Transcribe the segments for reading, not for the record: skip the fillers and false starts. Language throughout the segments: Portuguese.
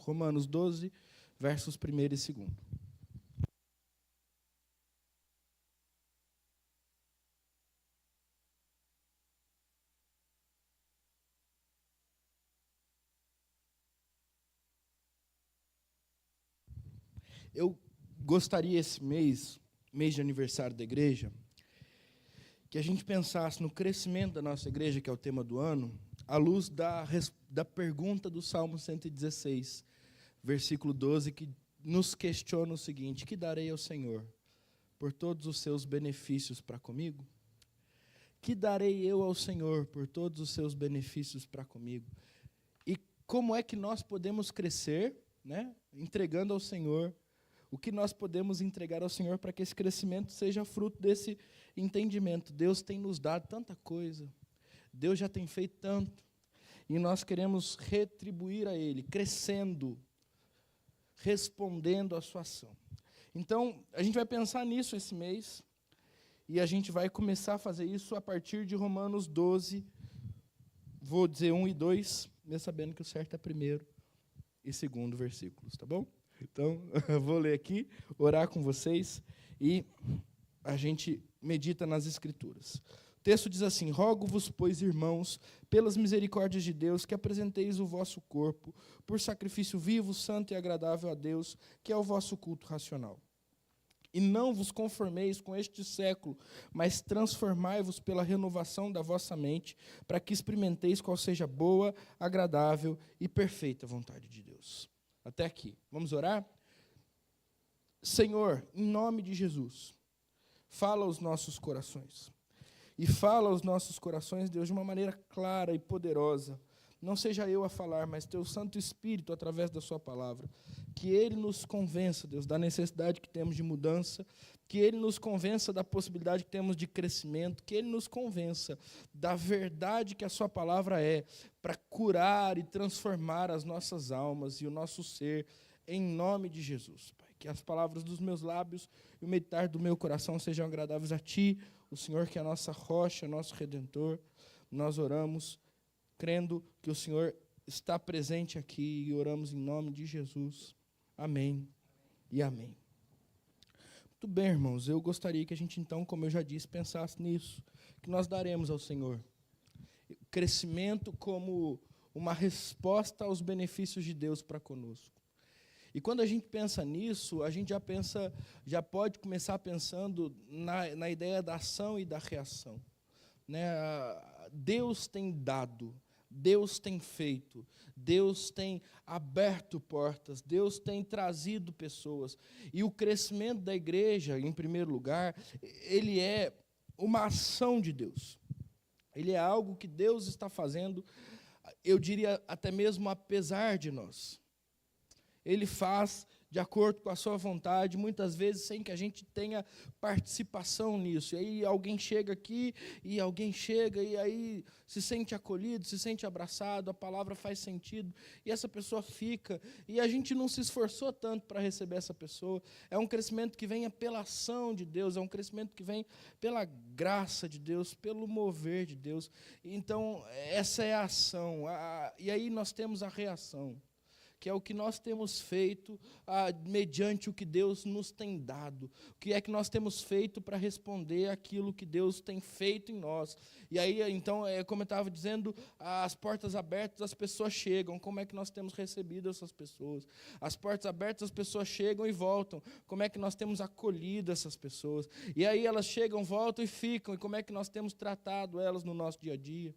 Romanos 12, versos 1 e 2. Eu gostaria esse mês de aniversário da igreja, que a gente pensasse no crescimento da nossa igreja, que é o tema do ano, à luz da pergunta do Salmo 116, versículo 12, que nos questiona o seguinte: que darei ao Senhor por todos os seus benefícios para comigo? Que darei eu ao Senhor por todos os seus benefícios para comigo? E como é que nós podemos crescer, né, entregando ao Senhor? O que nós podemos entregar ao Senhor para que esse crescimento seja fruto desse entendimento? Deus tem nos dado tanta coisa, Deus já tem feito tanto, e nós queremos retribuir a Ele, crescendo, respondendo à sua ação. Então, a gente vai pensar nisso esse mês, e a gente vai começar a fazer isso a partir de Romanos 12, vou dizer 1 e 2, mesmo sabendo que o certo é primeiro e segundo versículos, tá bom? Então, eu vou ler aqui, orar com vocês, e a gente medita nas Escrituras. O texto diz assim: rogo-vos, pois, irmãos, pelas misericórdias de Deus, que apresenteis o vosso corpo por sacrifício vivo, santo e agradável a Deus, que é o vosso culto racional. E não vos conformeis com este século, mas transformai-vos pela renovação da vossa mente, para que experimenteis qual seja boa, agradável e perfeita vontade de Deus. Até aqui. Vamos orar? Senhor, em nome de Jesus, fala aos nossos corações. E fala aos nossos corações, Deus, de uma maneira clara e poderosa. Não seja eu a falar, mas Teu Santo Espírito, através da Sua palavra. Que Ele nos convença, Deus, da necessidade que temos de mudança. Que Ele nos convença da possibilidade que temos de crescimento. Que Ele nos convença da verdade que a Sua palavra é, para curar e transformar as nossas almas e o nosso ser, em nome de Jesus, Pai. Que as palavras dos meus lábios e o meditar do meu coração sejam agradáveis a Ti, o Senhor que é a nossa rocha, nosso Redentor. Nós oramos crendo que o Senhor está presente aqui, e oramos em nome de Jesus. Amém e amém. Muito bem, irmãos, eu gostaria que a gente, então, como eu já disse, pensasse nisso, que nós daremos ao Senhor. O crescimento como uma resposta aos benefícios de Deus para conosco. E quando a gente pensa nisso, a gente já pode começar pensando na ideia da ação e da reação. Né? Deus tem dado, Deus tem feito, Deus tem aberto portas, Deus tem trazido pessoas. E o crescimento da igreja, em primeiro lugar, ele é uma ação de Deus. Ele é algo que Deus está fazendo, eu diria até mesmo apesar de nós. Ele faz de acordo com a sua vontade, muitas vezes sem que a gente tenha participação nisso. E aí alguém chega aqui, e alguém chega, e aí se sente acolhido, se sente abraçado, a palavra faz sentido, e essa pessoa fica, e a gente não se esforçou tanto para receber essa pessoa. É um crescimento que vem pela ação de Deus, é um crescimento que vem pela graça de Deus, pelo mover de Deus. Então, essa é a ação, e aí nós temos a reação, que é o que nós temos feito mediante o que Deus nos tem dado. O que é que nós temos feito para responder aquilo que Deus tem feito em nós. E aí, então, como eu estava dizendo, as portas abertas, as pessoas chegam. Como é que nós temos recebido essas pessoas? As portas abertas, as pessoas chegam e voltam. Como é que nós temos acolhido essas pessoas? E aí elas chegam, voltam e ficam. E como é que nós temos tratado elas no nosso dia a dia?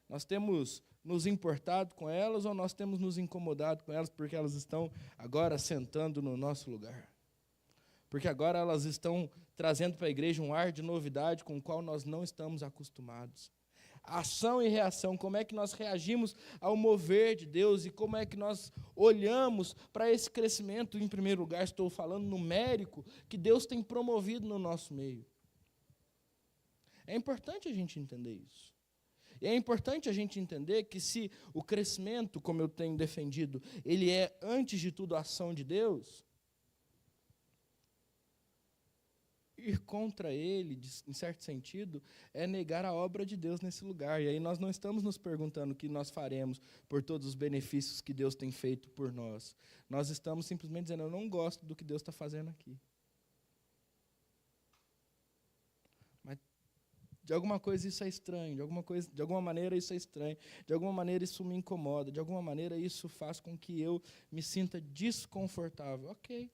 Nós temos nos importado com elas ou nós temos nos incomodado com elas porque elas estão agora sentando no nosso lugar? Porque agora elas estão trazendo para a igreja um ar de novidade com o qual nós não estamos acostumados. Ação e reação, como é que nós reagimos ao mover de Deus e como é que nós olhamos para esse crescimento, em primeiro lugar, estou falando numérico, que Deus tem promovido no nosso meio. É importante a gente entender isso. E é importante a gente entender que se o crescimento, como eu tenho defendido, ele é, antes de tudo, a ação de Deus, ir contra ele, em certo sentido, é negar a obra de Deus nesse lugar. E aí nós não estamos nos perguntando o que nós faremos por todos os benefícios que Deus tem feito por nós. Nós estamos simplesmente dizendo, eu não gosto do que Deus está fazendo aqui. Mas de alguma coisa isso é estranho, de alguma maneira isso é estranho, de alguma maneira isso me incomoda, de alguma maneira isso faz com que eu me sinta desconfortável. Ok.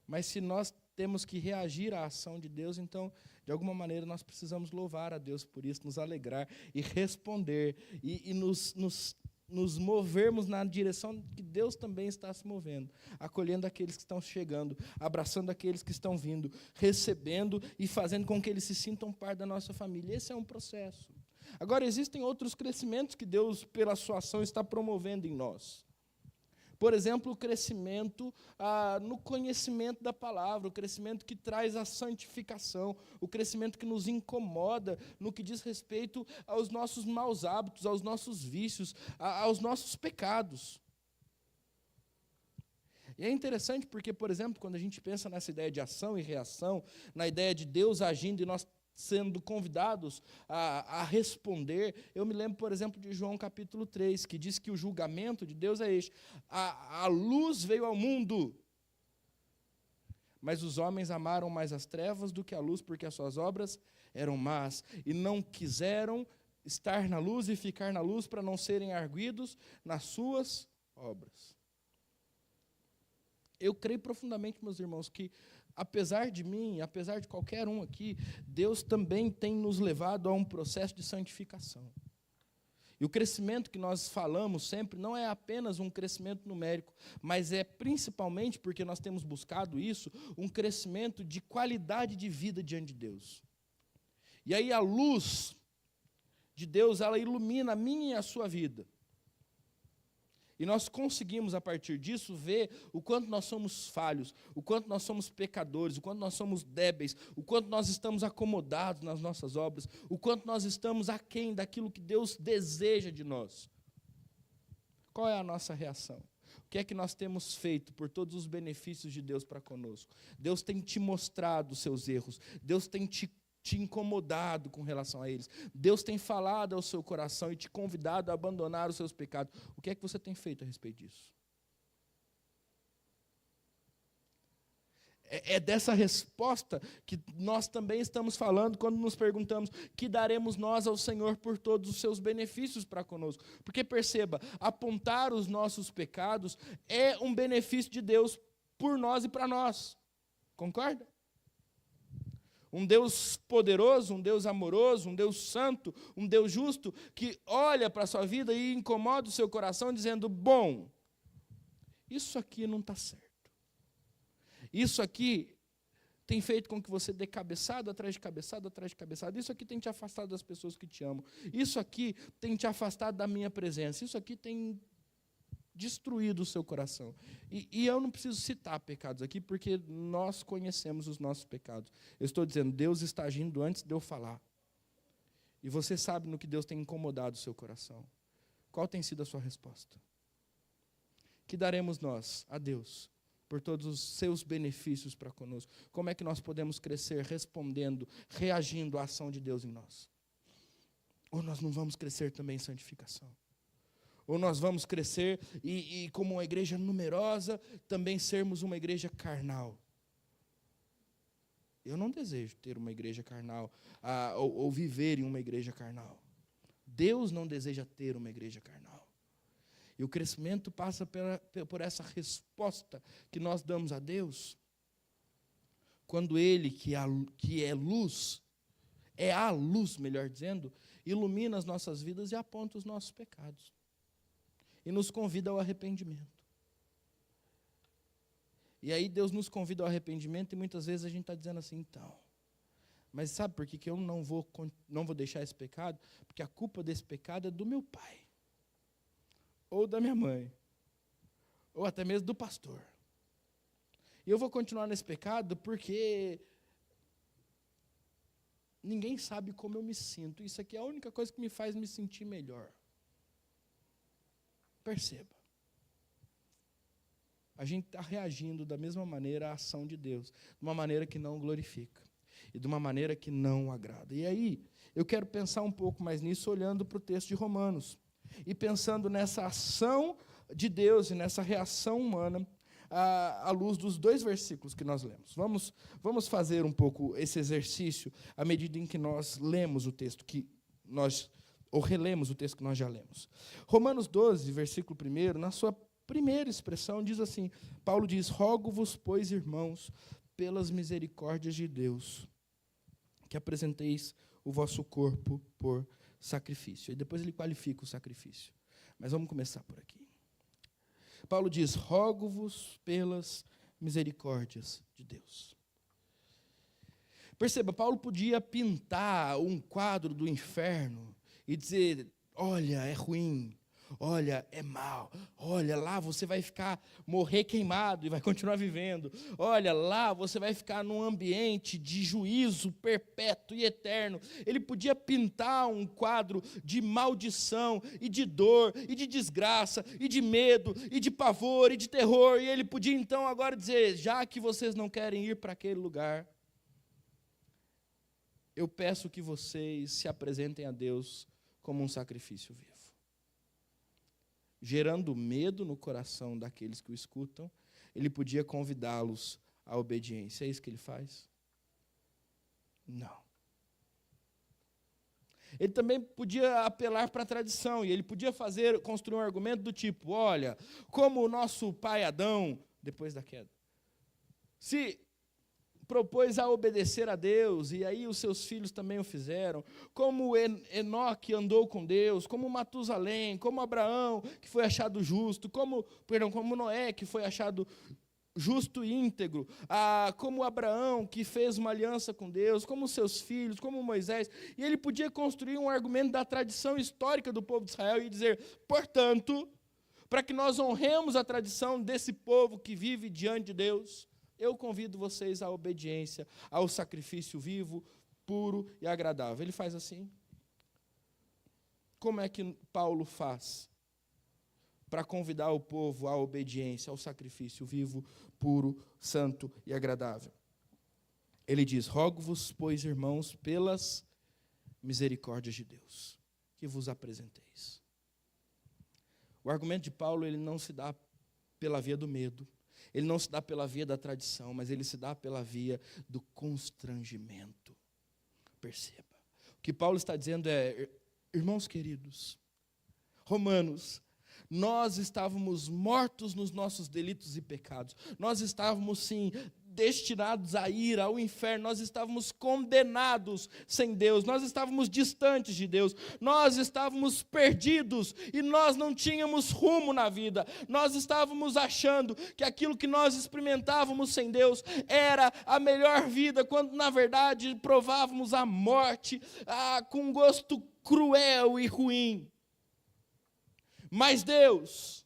Mas se nós temos que reagir à ação de Deus, então, de alguma maneira, nós precisamos louvar a Deus por isso, nos alegrar e responder, e nos movermos na direção que Deus também está se movendo, acolhendo aqueles que estão chegando, abraçando aqueles que estão vindo, recebendo e fazendo com que eles se sintam parte da nossa família. Esse é um processo. Agora, existem outros crescimentos que Deus, pela sua ação, está promovendo em nós. Por exemplo, o crescimento no conhecimento da palavra, o crescimento que traz a santificação, o crescimento que nos incomoda no que diz respeito aos nossos maus hábitos, aos nossos vícios, aos nossos pecados. E é interessante porque, por exemplo, quando a gente pensa nessa ideia de ação e reação, na ideia de Deus agindo e nós sendo convidados a responder, eu me lembro, por exemplo, de João capítulo 3, que diz que o julgamento de Deus é este: a luz veio ao mundo, mas os homens amaram mais as trevas do que a luz, porque as suas obras eram más, e não quiseram estar na luz e ficar na luz para não serem arguidos nas suas obras. Eu creio profundamente, meus irmãos, que apesar de mim, apesar de qualquer um aqui, Deus também tem nos levado a um processo de santificação. E o crescimento que nós falamos sempre não é apenas um crescimento numérico, mas é principalmente, porque nós temos buscado isso, um crescimento de qualidade de vida diante de Deus. E aí a luz de Deus, ela ilumina a minha e a sua vida. E nós conseguimos, a partir disso, ver o quanto nós somos falhos, o quanto nós somos pecadores, o quanto nós somos débeis, o quanto nós estamos acomodados nas nossas obras, o quanto nós estamos aquém daquilo que Deus deseja de nós. Qual é a nossa reação? O que é que nós temos feito por todos os benefícios de Deus para conosco? Deus tem te mostrado os seus erros, Deus tem te incomodado com relação a eles. Deus tem falado ao seu coração e te convidado a abandonar os seus pecados. O que é que você tem feito a respeito disso? É dessa resposta que nós também estamos falando quando nos perguntamos que daremos nós ao Senhor por todos os seus benefícios para conosco. Porque perceba, apontar os nossos pecados é um benefício de Deus por nós e para nós. Concorda? Um Deus poderoso, um Deus amoroso, um Deus santo, um Deus justo, que olha para a sua vida e incomoda o seu coração dizendo, bom, isso aqui não está certo. Isso aqui tem feito com que você dê cabeçada atrás de cabeçada, atrás de cabeçada. Isso aqui tem te afastado das pessoas que te amam. Isso aqui tem te afastado da minha presença. Isso aqui tem destruído o seu coração. E eu não preciso citar pecados aqui, porque nós conhecemos os nossos pecados. Eu estou dizendo, Deus está agindo antes de eu falar. E você sabe no que Deus tem incomodado o seu coração. Qual tem sido a sua resposta? Que daremos nós a Deus por todos os seus benefícios para conosco? Como é que nós podemos crescer respondendo, reagindo à ação de Deus em nós? Ou nós não vamos crescer também em santificação? Ou nós vamos crescer e como uma igreja numerosa, também sermos uma igreja carnal? Eu não desejo ter uma igreja carnal, ou viver em uma igreja carnal. Deus não deseja ter uma igreja carnal. E o crescimento passa por essa resposta que nós damos a Deus, quando Ele, que é luz, é a luz, melhor dizendo, ilumina as nossas vidas e aponta os nossos pecados. E nos convida ao arrependimento. E aí Deus nos convida ao arrependimento e muitas vezes a gente está dizendo assim, então, mas sabe por que eu não vou deixar esse pecado? Porque a culpa desse pecado é do meu pai, ou da minha mãe, ou até mesmo do pastor. E eu vou continuar nesse pecado porque ninguém sabe como eu me sinto. Isso aqui é a única coisa que me faz me sentir melhor. Perceba. a gente está reagindo da mesma maneira à ação de Deus, de uma maneira que não glorifica e de uma maneira que não agrada. E aí, eu quero pensar um pouco mais nisso, olhando para o texto de Romanos, e pensando nessa ação de Deus e nessa reação humana, à luz dos 2 versículos que nós lemos. Vamos fazer um pouco esse exercício à medida em que nós lemos o texto ou relemos o texto que nós já lemos. Romanos 12, versículo 1, na sua primeira expressão, diz assim, Paulo diz, rogo-vos, pois, irmãos, pelas misericórdias de Deus, que apresenteis o vosso corpo por sacrifício. E depois ele qualifica o sacrifício. Mas vamos começar por aqui. Paulo diz, rogo-vos pelas misericórdias de Deus. Perceba, Paulo podia pintar um quadro do inferno e dizer, olha, é ruim, olha, é mal, olha, lá você vai morrer queimado e vai continuar vivendo, olha, lá você vai ficar num ambiente de juízo perpétuo e eterno. Ele podia pintar um quadro de maldição e de dor e de desgraça e de medo e de pavor e de terror, e ele podia então agora dizer, já que vocês não querem ir para aquele lugar, eu peço que vocês se apresentem a Deus como um sacrifício vivo, gerando medo no coração daqueles que o escutam. Ele podia convidá-los à obediência. É isso que ele faz? Não. Ele também podia apelar para a tradição, e ele podia construir um argumento do tipo, olha, como o nosso pai Adão, depois da queda, se propôs a obedecer a Deus, e aí os seus filhos também o fizeram, como Enoque andou com Deus, como Matusalém, como Abraão, que foi achado justo, como Noé, que foi achado justo e íntegro, como Abraão, que fez uma aliança com Deus, como seus filhos, como Moisés, e ele podia construir um argumento da tradição histórica do povo de Israel e dizer, portanto, para que nós honremos a tradição desse povo que vive diante de Deus, eu convido vocês à obediência, ao sacrifício vivo, puro e agradável. Ele faz assim. Como é que Paulo faz para convidar o povo à obediência, ao sacrifício vivo, puro, santo e agradável? Ele diz, rogo-vos, pois, irmãos, pelas misericórdias de Deus, que vos apresenteis. O argumento de Paulo, ele não se dá pela via do medo, ele não se dá pela via da tradição, mas ele se dá pela via do constrangimento. Perceba. O que Paulo está dizendo é, irmãos queridos, romanos, nós estávamos mortos nos nossos delitos e pecados. Nós estávamos, sim, destinados a ir ao inferno. Nós estávamos condenados sem Deus. Nós estávamos distantes de Deus. Nós estávamos perdidos e nós não tínhamos rumo na vida. Nós estávamos achando que aquilo que nós experimentávamos sem Deus era a melhor vida, quando na verdade provávamos a morte com um gosto cruel e ruim. Mas Deus,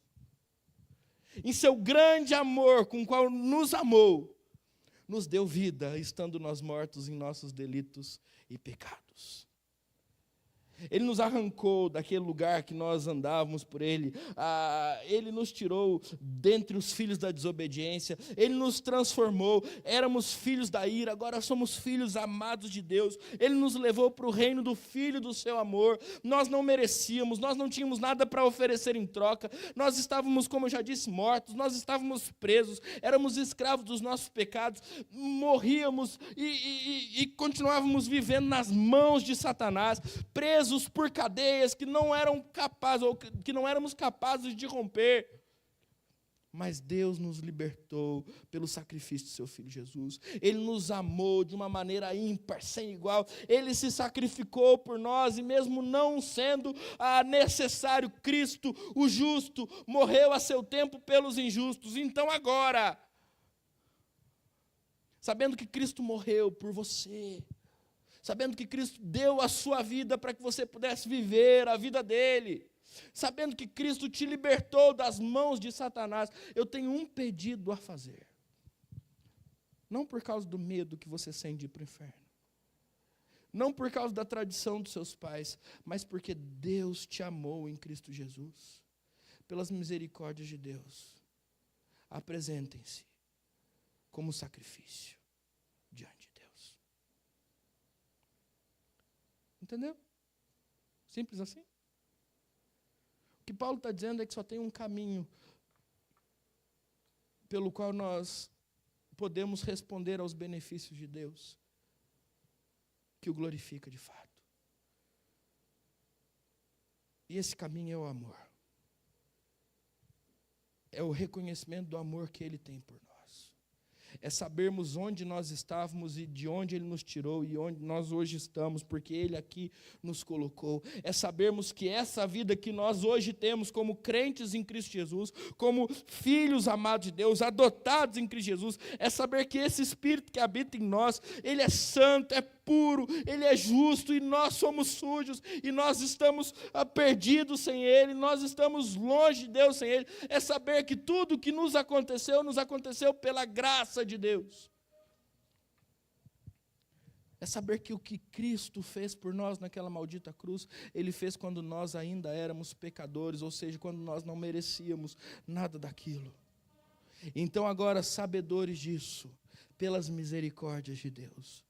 em seu grande amor com o qual nos amou, nos deu vida, estando nós mortos em nossos delitos e pecados. Ele nos arrancou daquele lugar que nós andávamos por ele, ele nos tirou dentre os filhos da desobediência, ele nos transformou, éramos filhos da ira, agora somos filhos amados de Deus, ele nos levou para o reino do Filho do seu amor. Nós não merecíamos, nós não tínhamos nada para oferecer em troca, nós estávamos, como eu já disse, mortos, nós estávamos presos, éramos escravos dos nossos pecados, morríamos e continuávamos vivendo nas mãos de Satanás, presos por cadeias que não eram capazes, ou que não éramos capazes de romper. Mas Deus nos libertou pelo sacrifício de seu Filho Jesus. Ele nos amou de uma maneira ímpar, sem igual. Ele se sacrificou por nós, e mesmo não sendo necessário, Cristo, o justo, morreu a seu tempo pelos injustos. Então agora, sabendo que Cristo morreu por você, sabendo que Cristo deu a sua vida para que você pudesse viver a vida dele, sabendo que Cristo te libertou das mãos de Satanás, eu tenho um pedido a fazer. Não por causa do medo que você sente de ir para o inferno, não por causa da tradição dos seus pais, mas porque Deus te amou em Cristo Jesus, pelas misericórdias de Deus. apresentem-se como sacrifício diante de Deus. Entendeu? Simples assim. O que Paulo está dizendo é que só tem um caminho pelo qual nós podemos responder aos benefícios de Deus, que o glorifica de fato. E esse caminho é o amor. É o reconhecimento do amor que Ele tem por nós. É sabermos onde nós estávamos e de onde Ele nos tirou e onde nós hoje estamos, porque Ele aqui nos colocou. É sabermos que essa vida que nós hoje temos como crentes em Cristo Jesus, como filhos amados de Deus, adotados em Cristo Jesus, é saber que esse Espírito que habita em nós, Ele é santo, é puro, Ele é justo e nós somos sujos e nós estamos perdidos sem Ele, nós estamos longe de Deus sem Ele. É saber que tudo que nos aconteceu pela graça de Deus. É saber que o que Cristo fez por nós naquela maldita cruz, Ele fez quando nós ainda éramos pecadores, ou seja, quando nós não merecíamos nada daquilo. Então agora, sabedores disso, pelas misericórdias de Deus,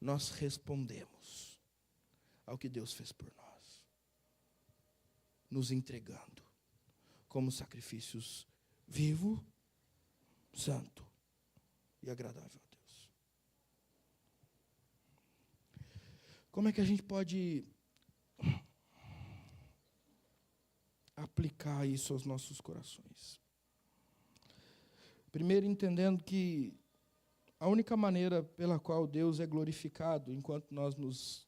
nós respondemos ao que Deus fez por nós, nos entregando como sacrifícios vivo, santo e agradável a Deus. Como é que a gente pode aplicar isso aos nossos corações? Primeiro, entendendo que a única maneira pela qual Deus é glorificado enquanto nós nos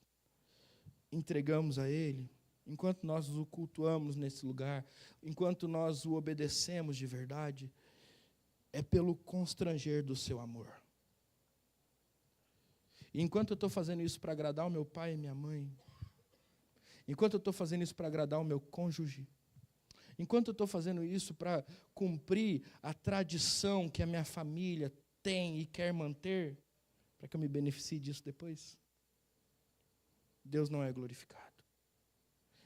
entregamos a Ele, enquanto nós o cultuamos nesse lugar, enquanto nós o obedecemos de verdade, é pelo constranger do seu amor. E enquanto eu estou fazendo isso para agradar o meu pai e minha mãe, enquanto eu estou fazendo isso para agradar o meu cônjuge, enquanto eu estou fazendo isso para cumprir a tradição que a minha família tem e quer manter, para que eu me beneficie disso depois, Deus não é glorificado.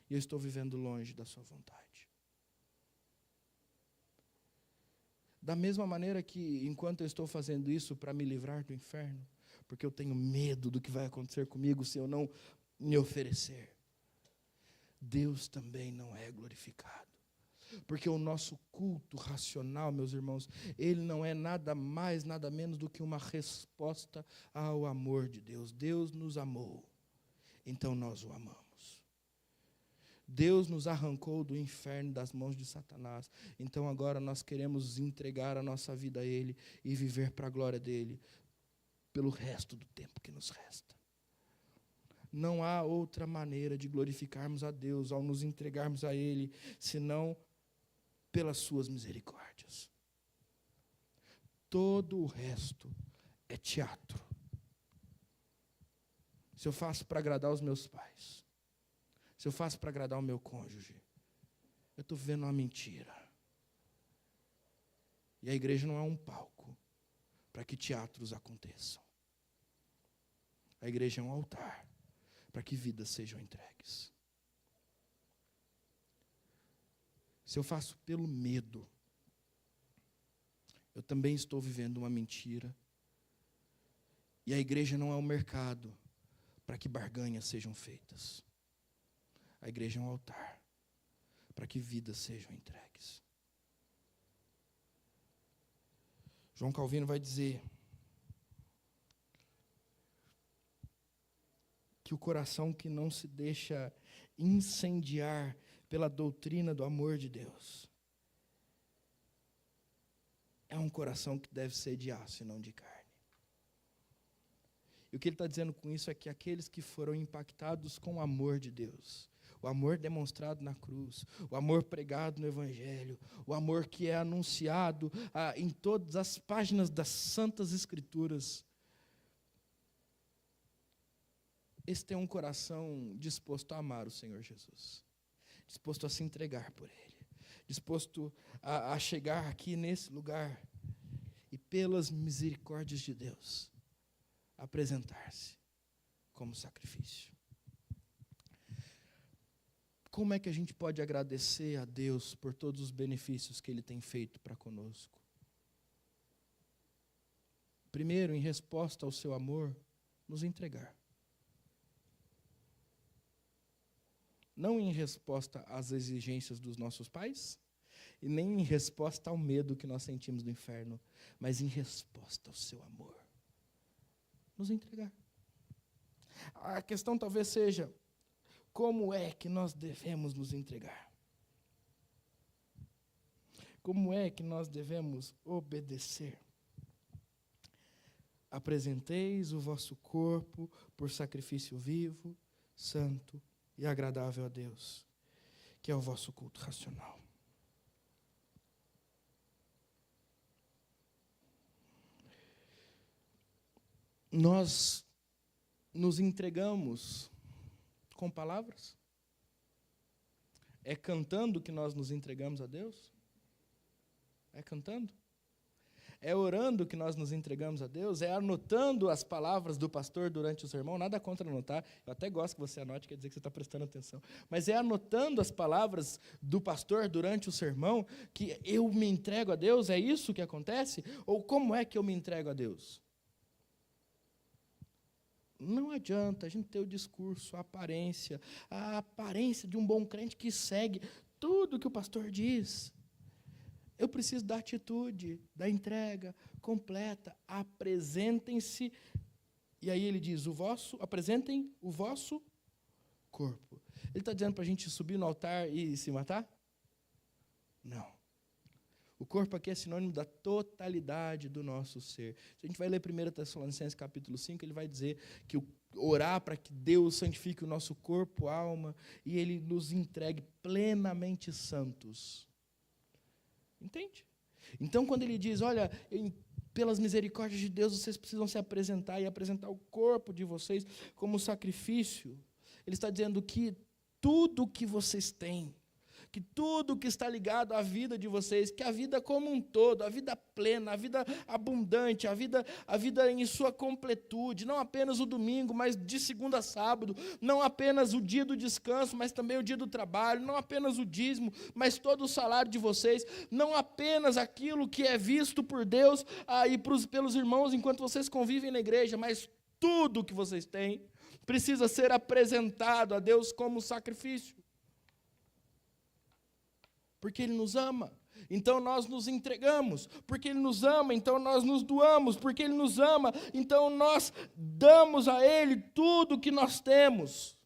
E eu estou vivendo longe da sua vontade. Da mesma maneira que, enquanto eu estou fazendo isso para me livrar do inferno, porque eu tenho medo do que vai acontecer comigo se eu não me oferecer, Deus também não é glorificado. Porque o nosso culto racional, meus irmãos, ele não é nada mais, nada menos do que uma resposta ao amor de Deus. Deus nos amou, então nós o amamos. Deus nos arrancou do inferno, das mãos de Satanás, então agora nós queremos entregar a nossa vida a Ele e viver para a glória dEle, pelo resto do tempo que nos resta. Não há outra maneira de glorificarmos a Deus ao nos entregarmos a Ele, senão pelas suas misericórdias. Todo o resto é teatro. Se eu faço para agradar os meus pais, se eu faço para agradar o meu cônjuge, eu estou vivendo uma mentira. E a igreja não é um palco para que teatros aconteçam. A igreja é um altar para que vidas sejam entregues. Se eu faço pelo medo, eu também estou vivendo uma mentira. E a igreja não é um mercado para que barganhas sejam feitas. A igreja é um altar para que vidas sejam entregues. João Calvino vai dizer que o coração que não se deixa incendiar pela doutrina do amor de Deus é um coração que deve ser de aço e não de carne. E o que ele está dizendo com isso é que aqueles que foram impactados com o amor de Deus, o amor demonstrado na cruz, o amor pregado no Evangelho, o amor que é anunciado em todas as páginas das Santas Escrituras, esse tem um coração disposto a amar o Senhor Jesus, disposto a se entregar por Ele, disposto a chegar aqui nesse lugar e, pelas misericórdias de Deus, apresentar-se como sacrifício. Como é que a gente pode agradecer a Deus por todos os benefícios que Ele tem feito para conosco? primeiro, em resposta ao seu amor, nos entregar. Não em resposta às exigências dos nossos pais, e nem em resposta ao medo que nós sentimos do inferno, mas em resposta ao seu amor. Nos entregar. A questão talvez seja, como é que nós devemos nos entregar? Como é que nós devemos obedecer? Apresenteis o vosso corpo por sacrifício vivo, santo e agradável a Deus, que é o vosso culto racional. Nós nos entregamos com palavras? É cantando que nós nos entregamos a Deus? É cantando? É orando que nós nos entregamos a Deus? É anotando as palavras do pastor durante o sermão? Nada contra anotar. Eu até gosto que você anote, quer dizer que você está prestando atenção. Mas é anotando as palavras do pastor durante o sermão que eu me entrego a Deus? É isso que acontece? Ou como é que eu me entrego a Deus? Não adianta a gente ter o discurso, a aparência de um bom crente que segue tudo que o pastor diz. Eu preciso da atitude, da entrega completa. Apresentem-se, e aí ele diz, apresentem o vosso corpo. Ele está dizendo para a gente subir no altar e se matar? Não. O corpo aqui é sinônimo da totalidade do nosso ser. Se a gente vai ler 1 Tessalonicenses capítulo 5, ele vai dizer que orar para que Deus santifique o nosso corpo, alma, e Ele nos entregue plenamente santos. Entende? Então, quando ele diz, olha, pelas misericórdias de Deus, vocês precisam se apresentar e apresentar o corpo de vocês como sacrifício, ele está dizendo que tudo que vocês têm, que tudo que está ligado à vida de vocês, que a vida como um todo, a vida plena, a vida abundante, a vida em sua completude, não apenas o domingo, mas de segunda a sábado, não apenas o dia do descanso, mas também o dia do trabalho, não apenas o dízimo, mas todo o salário de vocês, não apenas aquilo que é visto por Deus e pelos irmãos enquanto vocês convivem na igreja, mas tudo que vocês têm precisa ser apresentado a Deus como sacrifício. Porque Ele nos ama, então nós nos entregamos. Porque Ele nos ama, então nós nos doamos. Porque Ele nos ama, então nós damos a Ele tudo que nós temos.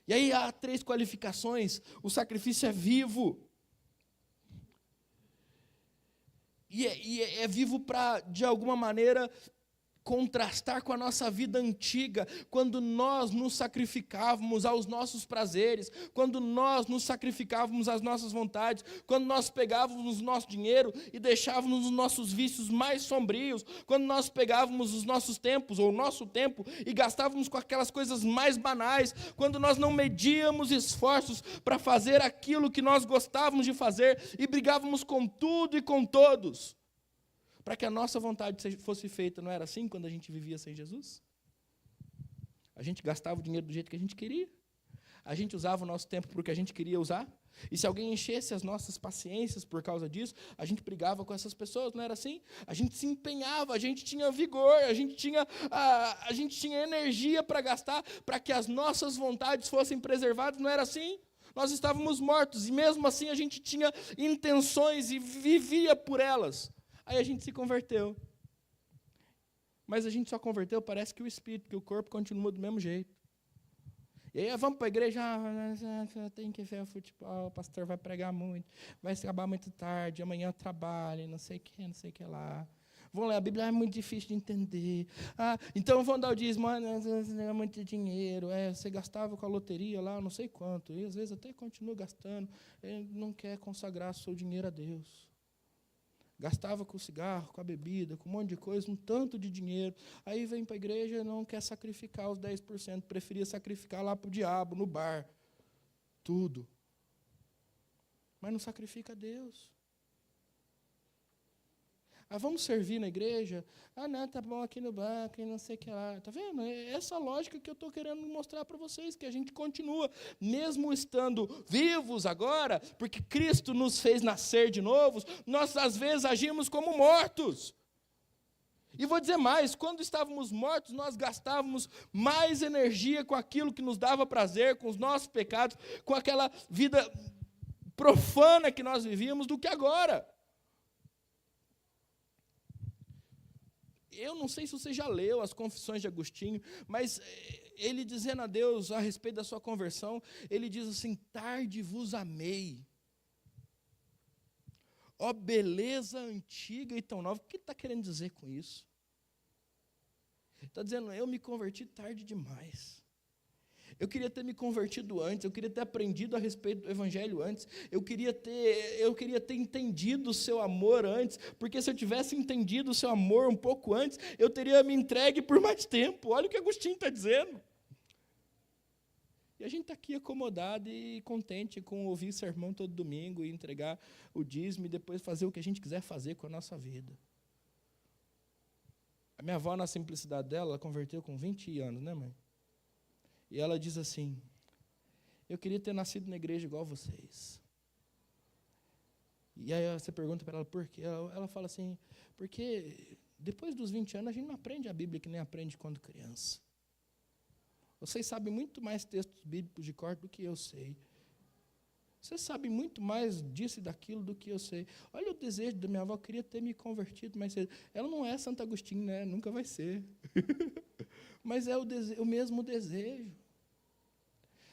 E aí há 3 qualificações. O sacrifício é vivo. E é vivo para, de alguma maneira, contrastar com a nossa vida antiga, quando nós nos sacrificávamos aos nossos prazeres, quando nós nos sacrificávamos às nossas vontades, quando nós pegávamos o nosso dinheiro e deixávamos os nossos vícios mais sombrios, quando nós pegávamos os nossos tempos, ou o nosso tempo, e gastávamos com aquelas coisas mais banais, quando nós não medíamos esforços para fazer aquilo que nós gostávamos de fazer, e brigávamos com tudo e com todos, para que a nossa vontade fosse feita. Não era assim quando a gente vivia sem Jesus? A gente gastava o dinheiro do jeito que a gente queria. A gente usava o nosso tempo para o que a gente queria usar. E se alguém enchesse as nossas paciências por causa disso, a gente brigava com essas pessoas. Não era assim? A gente se empenhava, a gente tinha vigor, a gente tinha energia para gastar, para que as nossas vontades fossem preservadas. Não era assim? Nós estávamos mortos, e mesmo assim a gente tinha intenções e vivia por elas. Aí a gente se converteu. Mas a gente só converteu, parece que o espírito, que o corpo continua do mesmo jeito. E aí vamos para a igreja, tem que ver o futebol, o pastor vai pregar muito, vai acabar muito tarde, amanhã eu trabalho, não sei o que lá. Vão ler a Bíblia, é muito difícil de entender. Então vão dar o dízimo, é muito dinheiro. Você gastava com a loteria lá, não sei quanto, e às vezes até continua gastando. Ele não quer consagrar seu dinheiro a Deus. Gastava com o cigarro, com a bebida, com um monte de coisa, um tanto de dinheiro. Aí vem para a igreja e não quer sacrificar os 10%, preferia sacrificar lá para o diabo, no bar. Tudo. Mas não sacrifica a Deus. Vamos servir na igreja? Não, tá bom aqui no banco, e não sei o que lá. Está vendo? É essa lógica que eu estou querendo mostrar para vocês, que a gente continua, mesmo estando vivos agora, porque Cristo nos fez nascer de novo, nós às vezes agimos como mortos. E vou dizer mais, quando estávamos mortos, nós gastávamos mais energia com aquilo que nos dava prazer, com os nossos pecados, com aquela vida profana que nós vivíamos, do que agora. Eu não sei se você já leu as Confissões de Agostinho, mas ele dizendo a Deus a respeito da sua conversão, ele diz assim: tarde vos amei. Ó beleza antiga e tão nova. O que ele está querendo dizer com isso? Está dizendo, eu me converti tarde demais. Eu queria ter me convertido antes, eu queria ter aprendido a respeito do Evangelho antes, eu queria ter entendido o seu amor antes, porque se eu tivesse entendido o seu amor um pouco antes, eu teria me entregue por mais tempo. Olha o que Agostinho está dizendo. E a gente está aqui acomodado e contente com ouvir sermão todo domingo e entregar o dízimo e depois fazer o que a gente quiser fazer com a nossa vida. A minha avó, na simplicidade dela, ela converteu com 20 anos, né, mãe? E ela diz assim: eu queria ter nascido na igreja igual vocês. E aí você pergunta para ela por quê? Ela fala assim, porque depois dos 20 anos a gente não aprende a Bíblia que nem aprende quando criança. Vocês sabem muito mais textos bíblicos de cor do que eu sei. Vocês sabem muito mais disso e daquilo do que eu sei. Olha o desejo da minha avó, eu queria ter me convertido mais cedo. Ela não é Santo Agostinho, né? Nunca vai ser. Mas é o mesmo desejo.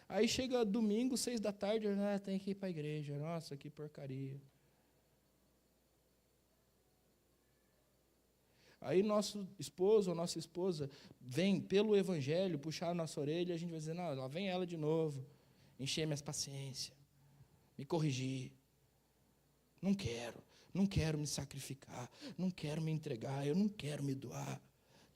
Aí chega domingo, 6 da tarde, tem que ir para a igreja. Nossa, que porcaria. Aí nosso esposo ou nossa esposa vem pelo Evangelho puxar a nossa orelha, a gente vai dizer, não, lá vem ela de novo, encher minhas paciências, me corrigir. Não quero me sacrificar, não quero me entregar, eu não quero me doar.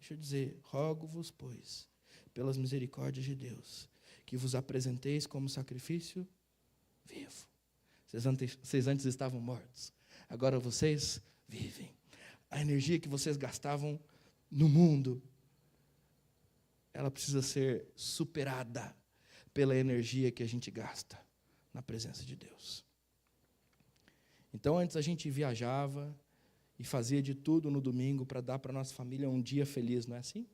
Deixa eu dizer, rogo-vos, pois, pelas misericórdias de Deus, que vos apresenteis como sacrifício vivo. Vocês antes estavam mortos, agora vocês vivem. A energia que vocês gastavam no mundo, ela precisa ser superada pela energia que a gente gasta na presença de Deus. Então, antes a gente viajava e fazia de tudo no domingo para dar para a nossa família um dia feliz, não é assim?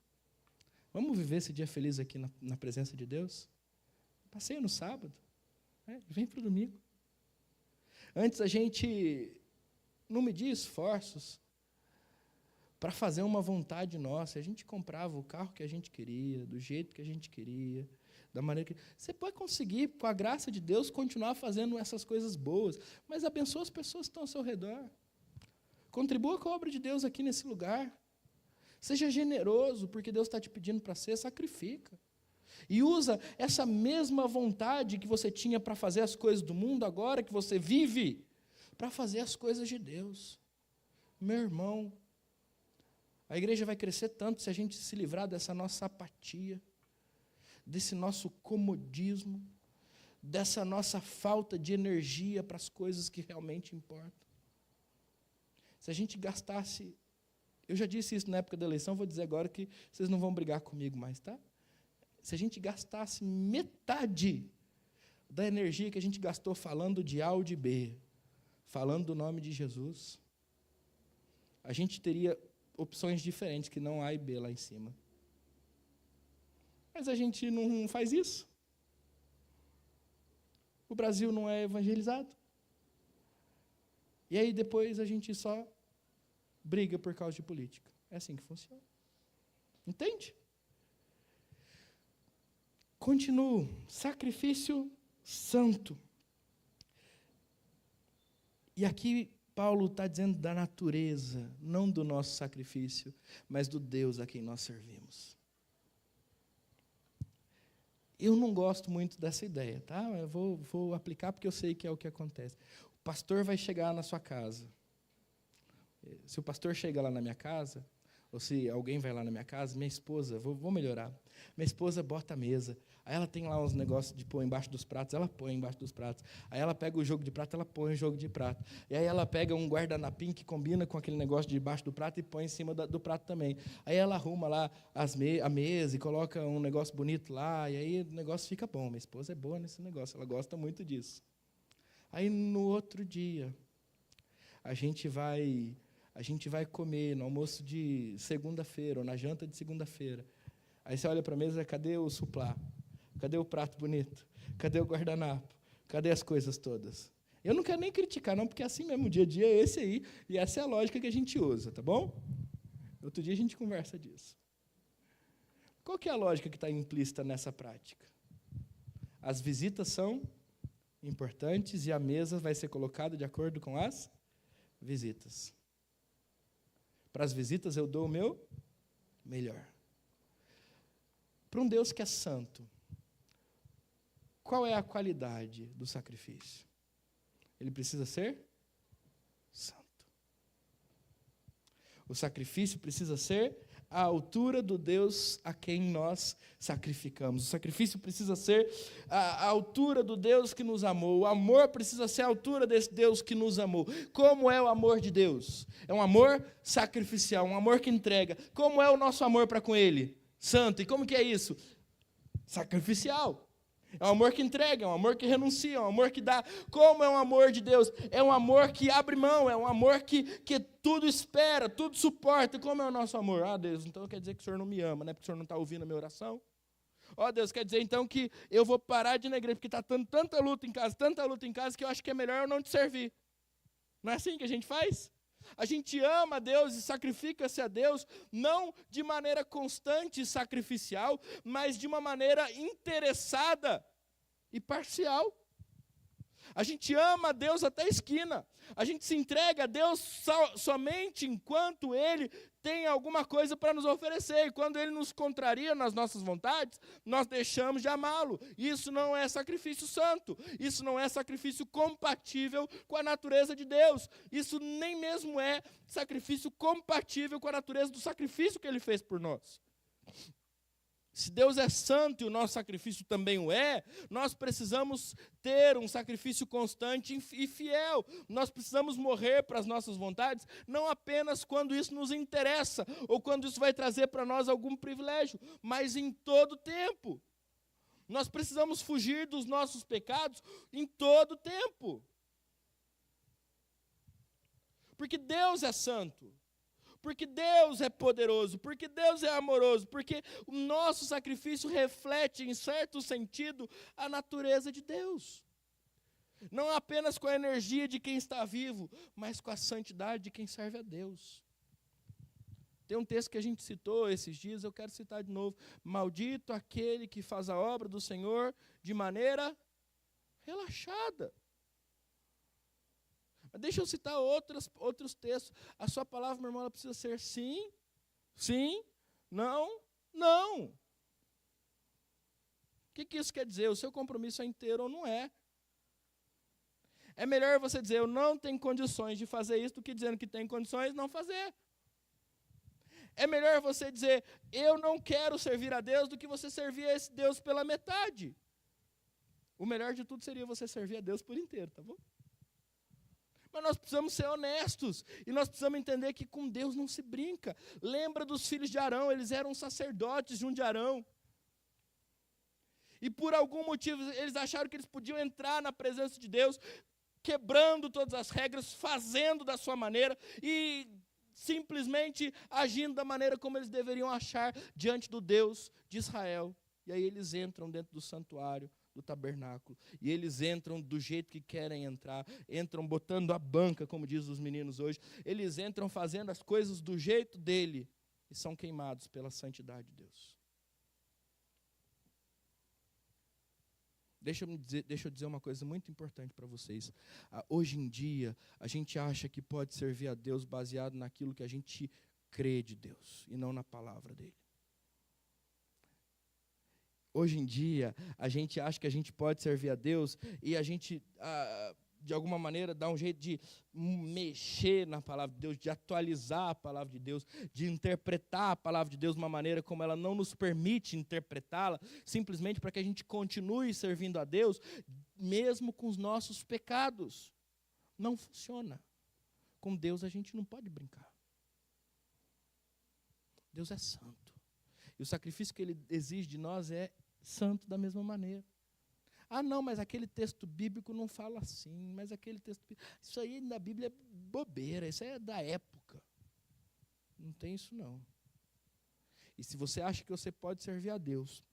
Vamos viver esse dia feliz aqui na presença de Deus? Passeia no sábado, vem para o domingo. Antes a gente não media esforços para fazer uma vontade nossa. A gente comprava o carro que a gente queria, do jeito que a gente queria, da maneira que... Você pode conseguir, com a graça de Deus, continuar fazendo essas coisas boas, mas abençoa as pessoas que estão ao seu redor. Contribua com a obra de Deus aqui nesse lugar. Seja generoso, porque Deus está te pedindo para ser, sacrifica. E usa essa mesma vontade que você tinha para fazer as coisas do mundo, agora que você vive, para fazer as coisas de Deus. Meu irmão, a igreja vai crescer tanto se a gente se livrar dessa nossa apatia, desse nosso comodismo, dessa nossa falta de energia para as coisas que realmente importam. Se a gente gastasse, eu já disse isso na época da eleição, vou dizer agora que vocês não vão brigar comigo mais, tá? Se a gente gastasse metade da energia que a gente gastou falando de A ou de B, falando do nome de Jesus, a gente teria opções diferentes, que não A e B lá em cima. Mas a gente não faz isso. O Brasil não é evangelizado. E aí depois a gente só briga por causa de política. É assim que funciona. Entende? Continuo. Sacrifício santo. E aqui Paulo está dizendo da natureza, não do nosso sacrifício, mas do Deus a quem nós servimos. Eu não gosto muito dessa ideia, tá? Eu vou aplicar porque eu sei que é o que acontece. O pastor vai chegar na sua casa. Se o pastor chega lá na minha casa, ou se alguém vai lá na minha casa, minha esposa, vou melhorar, minha esposa bota a mesa, aí ela tem lá uns negócios de pôr embaixo dos pratos, ela põe embaixo dos pratos, aí ela pega o jogo de prato, ela põe o jogo de prato, e aí ela pega um guardanapim que combina com aquele negócio de baixo do prato e põe em cima do prato também, aí ela arruma lá a mesa e coloca um negócio bonito lá, e aí o negócio fica bom. Minha esposa é boa nesse negócio, ela gosta muito disso. Aí no outro dia, a gente vai a gente vai comer no almoço de segunda-feira, ou na janta de segunda-feira. Aí você olha para a mesa, cadê o suplá? Cadê o prato bonito? Cadê o guardanapo? Cadê as coisas todas? Eu não quero nem criticar, não, porque assim mesmo, o dia a dia é esse aí, e essa é a lógica que a gente usa, tá bom? Outro dia a gente conversa disso. Qual que é a lógica que está implícita nessa prática? As visitas são importantes e a mesa vai ser colocada de acordo com as visitas. Para as visitas eu dou o meu melhor. Para um Deus que é santo, qual é a qualidade do sacrifício? Ele precisa ser santo. O sacrifício precisa ser à altura do Deus a quem nós sacrificamos. O sacrifício precisa ser à altura do Deus que nos amou. O amor precisa ser à altura desse Deus que nos amou. Como é o amor de Deus? É um amor sacrificial, um amor que entrega. Como é o nosso amor para com Ele? Santo. E como que é isso? Sacrificial. É um amor que entrega, é um amor que renuncia, é um amor que dá. Como é um amor de Deus? É um amor que abre mão, é um amor que tudo espera, tudo suporta. Como é o nosso amor? Ah, Deus, então quer dizer que o Senhor não me ama, né? Porque o Senhor não está ouvindo a minha oração? Ó, Deus, quer dizer então que eu vou parar de ir na igreja, porque está tanta luta em casa, que eu acho que é melhor eu não te servir. Não é assim que a gente faz? A gente ama a Deus e sacrifica-se a Deus, não de maneira constante e sacrificial, mas de uma maneira interessada e parcial. A gente ama a Deus até a esquina. A gente se entrega a Deus somente enquanto Ele tem alguma coisa para nos oferecer. E quando Ele nos contraria nas nossas vontades, nós deixamos de amá-lo. Isso não é sacrifício santo. Isso não é sacrifício compatível com a natureza de Deus. Isso nem mesmo é sacrifício compatível com a natureza do sacrifício que Ele fez por nós. Se Deus é santo e o nosso sacrifício também o é, nós precisamos ter um sacrifício constante e fiel. Nós precisamos morrer para as nossas vontades, não apenas quando isso nos interessa, ou quando isso vai trazer para nós algum privilégio, mas em todo tempo. Nós precisamos fugir dos nossos pecados em todo tempo. Porque Deus é santo. Porque Deus é poderoso, porque Deus é amoroso, porque o nosso sacrifício reflete, em certo sentido, a natureza de Deus. Não apenas com a energia de quem está vivo, mas com a santidade de quem serve a Deus. Tem um texto que a gente citou esses dias, eu quero citar de novo. Maldito aquele que faz a obra do Senhor de maneira relaxada. Deixa eu citar outros textos. A sua palavra, meu irmão, ela precisa ser sim, sim, não, não. O que isso quer dizer? O seu compromisso é inteiro ou não é? É melhor você dizer, eu não tenho condições de fazer isso, do que dizendo que tem condições de não fazer. É melhor você dizer, eu não quero servir a Deus, do que você servir a esse Deus pela metade. O melhor de tudo seria você servir a Deus por inteiro, tá bom? Mas nós precisamos ser honestos, e nós precisamos entender que com Deus não se brinca. Lembra dos filhos de Arão, eles eram sacerdotes junto de Arão. E por algum motivo eles acharam que eles podiam entrar na presença de Deus, quebrando todas as regras, fazendo da sua maneira, e simplesmente agindo da maneira como eles deveriam achar diante do Deus de Israel. E aí eles entram dentro do santuário, do tabernáculo, e eles entram do jeito que querem entrar, entram botando a banca, como diz os meninos hoje, eles entram fazendo as coisas do jeito dele, e são queimados pela santidade de Deus. Deixa eu dizer uma coisa muito importante para vocês. Hoje em dia, a gente acha que pode servir a Deus baseado naquilo que a gente crê de Deus, e não na palavra dele. Hoje em dia, a gente acha que a gente pode servir a Deus e a gente, de alguma maneira, dá um jeito de mexer na palavra de Deus, de atualizar a palavra de Deus, de interpretar a palavra de Deus de uma maneira como ela não nos permite interpretá-la, simplesmente para que a gente continue servindo a Deus, mesmo com os nossos pecados. Não funciona. Com Deus a gente não pode brincar. Deus é santo. E o sacrifício que Ele exige de nós é santo da mesma maneira. Ah, não, mas aquele texto bíblico não fala assim, mas aquele texto bíblico, isso aí na Bíblia é bobeira, isso aí é da época. Não tem isso não. E se você acha que você pode servir a Deus,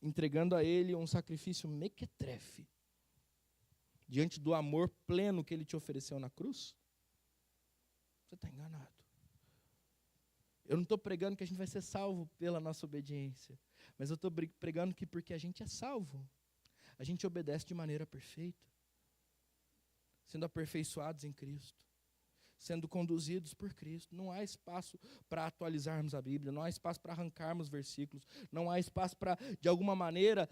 entregando a Ele um sacrifício mequetrefe, diante do amor pleno que Ele te ofereceu na cruz, você está enganado. Eu não estou pregando que a gente vai ser salvo pela nossa obediência, mas eu estou pregando que porque a gente é salvo, a gente obedece de maneira perfeita, sendo aperfeiçoados em Cristo, sendo conduzidos por Cristo. Não há espaço para atualizarmos a Bíblia, não há espaço para arrancarmos versículos, não há espaço para, de alguma maneira,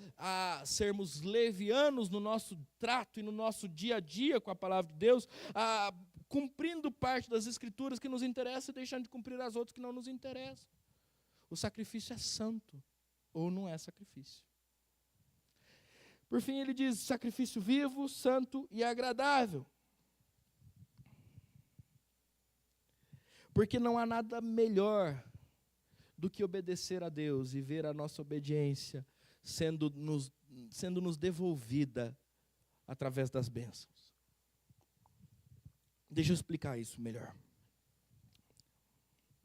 sermos levianos no nosso trato e no nosso dia a dia com a palavra de Deus, cumprindo parte das Escrituras que nos interessa e deixando de cumprir as outras que não nos interessam. O sacrifício é santo ou não é sacrifício. Por fim, ele diz sacrifício vivo, santo e agradável. Porque não há nada melhor do que obedecer a Deus e ver a nossa obediência sendo-nos devolvida através das bênçãos. Deixa eu explicar isso melhor.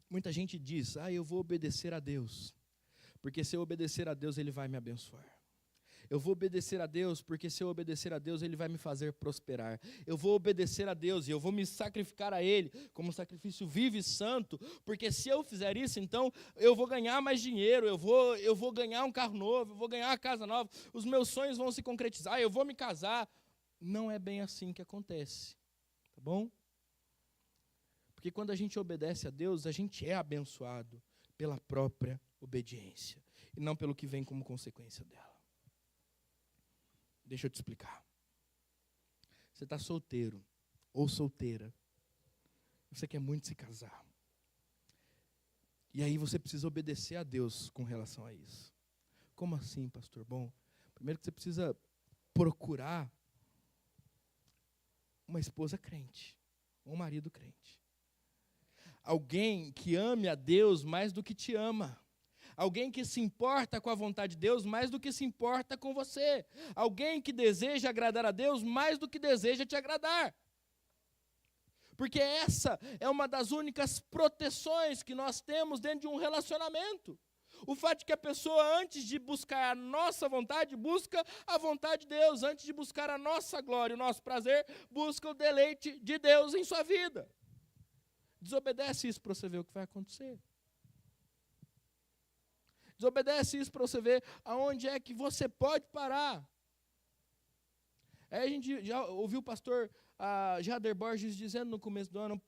Muita gente diz, eu vou obedecer a Deus, porque se eu obedecer a Deus, Ele vai me abençoar. Eu vou obedecer a Deus, porque se eu obedecer a Deus, Ele vai me fazer prosperar. Eu vou obedecer a Deus e eu vou me sacrificar a Ele como sacrifício vivo e santo, porque se eu fizer isso, então eu vou ganhar mais dinheiro, eu vou ganhar um carro novo, eu vou ganhar uma casa nova, os meus sonhos vão se concretizar, eu vou me casar. Não é bem assim que acontece, tá bom? Porque quando a gente obedece a Deus, a gente é abençoado pela própria obediência, e não pelo que vem como consequência dela. Deixa eu te explicar. Você está solteiro ou solteira. Você quer muito se casar. E aí você precisa obedecer a Deus com relação a isso. Como assim, pastor? Bom, primeiro que você precisa procurar uma esposa crente, um marido crente. Alguém que ame a Deus mais do que te ama. Alguém que se importa com a vontade de Deus mais do que se importa com você. Alguém que deseja agradar a Deus mais do que deseja te agradar. Porque essa é uma das únicas proteções que nós temos dentro de um relacionamento. O fato de que a pessoa, antes de buscar a nossa vontade, busca a vontade de Deus. Antes de buscar a nossa glória, o nosso prazer, busca o deleite de Deus em sua vida. Desobedece isso para você ver o que vai acontecer. Desobedece isso para você ver aonde é que você pode parar. Aí a gente já ouviu o pastor Jader Borges dizendo no começo do ano,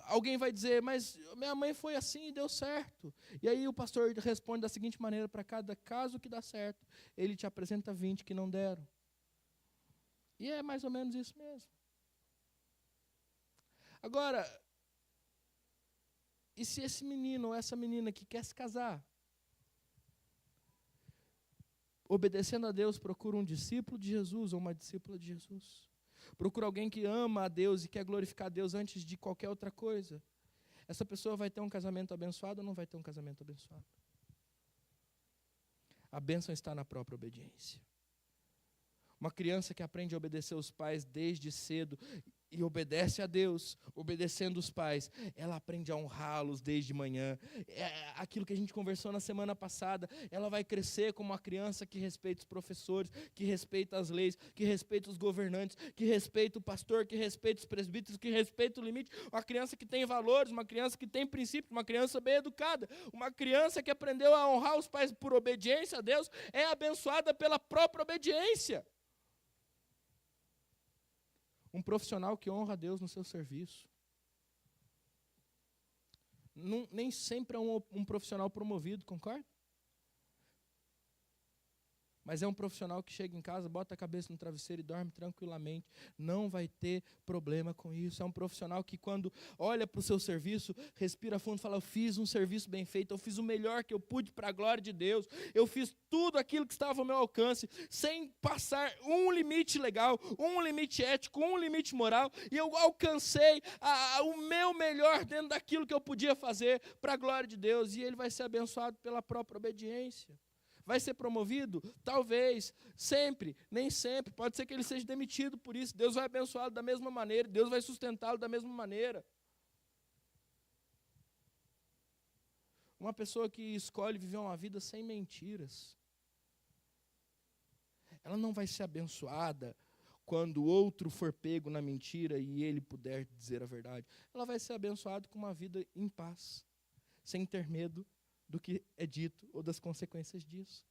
alguém vai dizer, mas minha mãe foi assim e deu certo. E aí o pastor responde da seguinte maneira, para cada caso que dá certo, ele te apresenta 20 que não deram. E é mais ou menos isso mesmo. Agora, e se esse menino ou essa menina que quer se casar, obedecendo a Deus, procura um discípulo de Jesus ou uma discípula de Jesus. Procura alguém que ama a Deus e quer glorificar a Deus antes de qualquer outra coisa. Essa pessoa vai ter um casamento abençoado ou não vai ter um casamento abençoado? A bênção está na própria obediência. Uma criança que aprende a obedecer os pais desde cedo e obedece a Deus, obedecendo os pais, ela aprende a honrá-los desde manhã. É aquilo que a gente conversou na semana passada, ela vai crescer como uma criança que respeita os professores, que respeita as leis, que respeita os governantes, que respeita o pastor, que respeita os presbíteros, que respeita o limite. Uma criança que tem valores, uma criança que tem princípios, uma criança bem educada. Uma criança que aprendeu a honrar os pais por obediência a Deus é abençoada pela própria obediência. Um profissional que honra a Deus no seu serviço. Nem sempre é um profissional promovido, concorda? Mas é um profissional que chega em casa, bota a cabeça no travesseiro e dorme tranquilamente. Não vai ter problema com isso. É um profissional que quando olha para o seu serviço, respira fundo e fala, eu fiz um serviço bem feito, eu fiz o melhor que eu pude para a glória de Deus. Eu fiz tudo aquilo que estava ao meu alcance, sem passar um limite legal, um limite ético, um limite moral. E eu alcancei o meu melhor dentro daquilo que eu podia fazer para a glória de Deus. E ele vai ser abençoado pela própria obediência. Vai ser promovido? Talvez, sempre, nem sempre. Pode ser que ele seja demitido por isso. Deus vai abençoá-lo da mesma maneira, Deus vai sustentá-lo da mesma maneira. Uma pessoa que escolhe viver uma vida sem mentiras, ela não vai ser abençoada quando o outro for pego na mentira e ele puder dizer a verdade. Ela vai ser abençoada com uma vida em paz, sem ter medo do que é dito ou das consequências disso.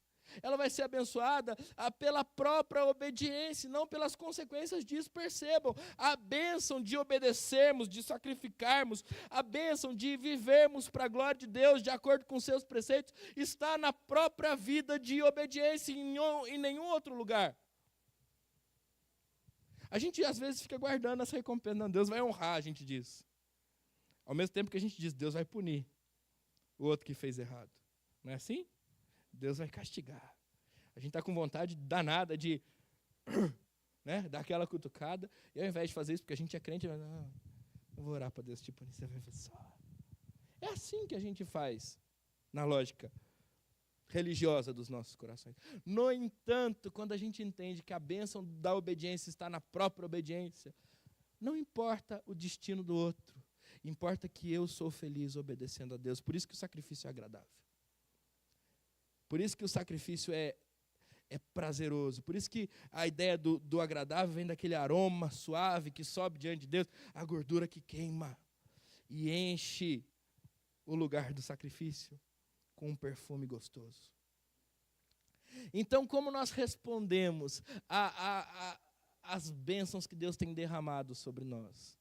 Ela vai ser abençoada pela própria obediência, não pelas consequências disso. Percebam, a bênção de obedecermos, de sacrificarmos, a bênção de vivermos para a glória de Deus, de acordo com seus preceitos, está na própria vida de obediência, em nenhum outro lugar. A gente às vezes fica guardando essa recompensa. Não, Deus vai honrar, a gente diz. Ao mesmo tempo que a gente diz, Deus vai punir o outro que fez errado. Não é assim? Deus vai castigar. A gente está com vontade danada de dar aquela cutucada, e ao invés de fazer isso, porque a gente é crente, não vou orar para Deus te punir, você vai ver só. É assim que a gente faz, na lógica religiosa dos nossos corações. No entanto, quando a gente entende que a bênção da obediência está na própria obediência, não importa o destino do outro, importa que eu sou feliz obedecendo a Deus. Por isso que o sacrifício é agradável. Por isso que o sacrifício é prazeroso. Por isso que a ideia do agradável vem daquele aroma suave que sobe diante de Deus, a gordura que queima e enche o lugar do sacrifício com um perfume gostoso. Então, como nós respondemos às bênçãos que Deus tem derramado sobre nós?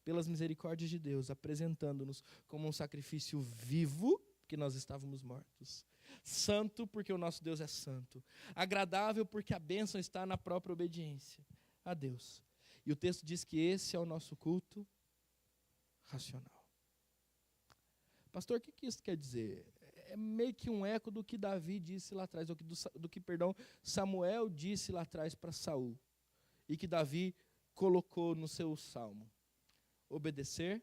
Pelas misericórdias de Deus, apresentando-nos como um sacrifício vivo, porque nós estávamos mortos. Santo, porque o nosso Deus é santo. Agradável, porque a bênção está na própria obediência a Deus. E o texto diz que esse é o nosso culto racional. Pastor, o que isso quer dizer? É meio que um eco do que Davi disse lá atrás, do que Samuel disse lá atrás para Saul. E que Davi colocou no seu salmo. Obedecer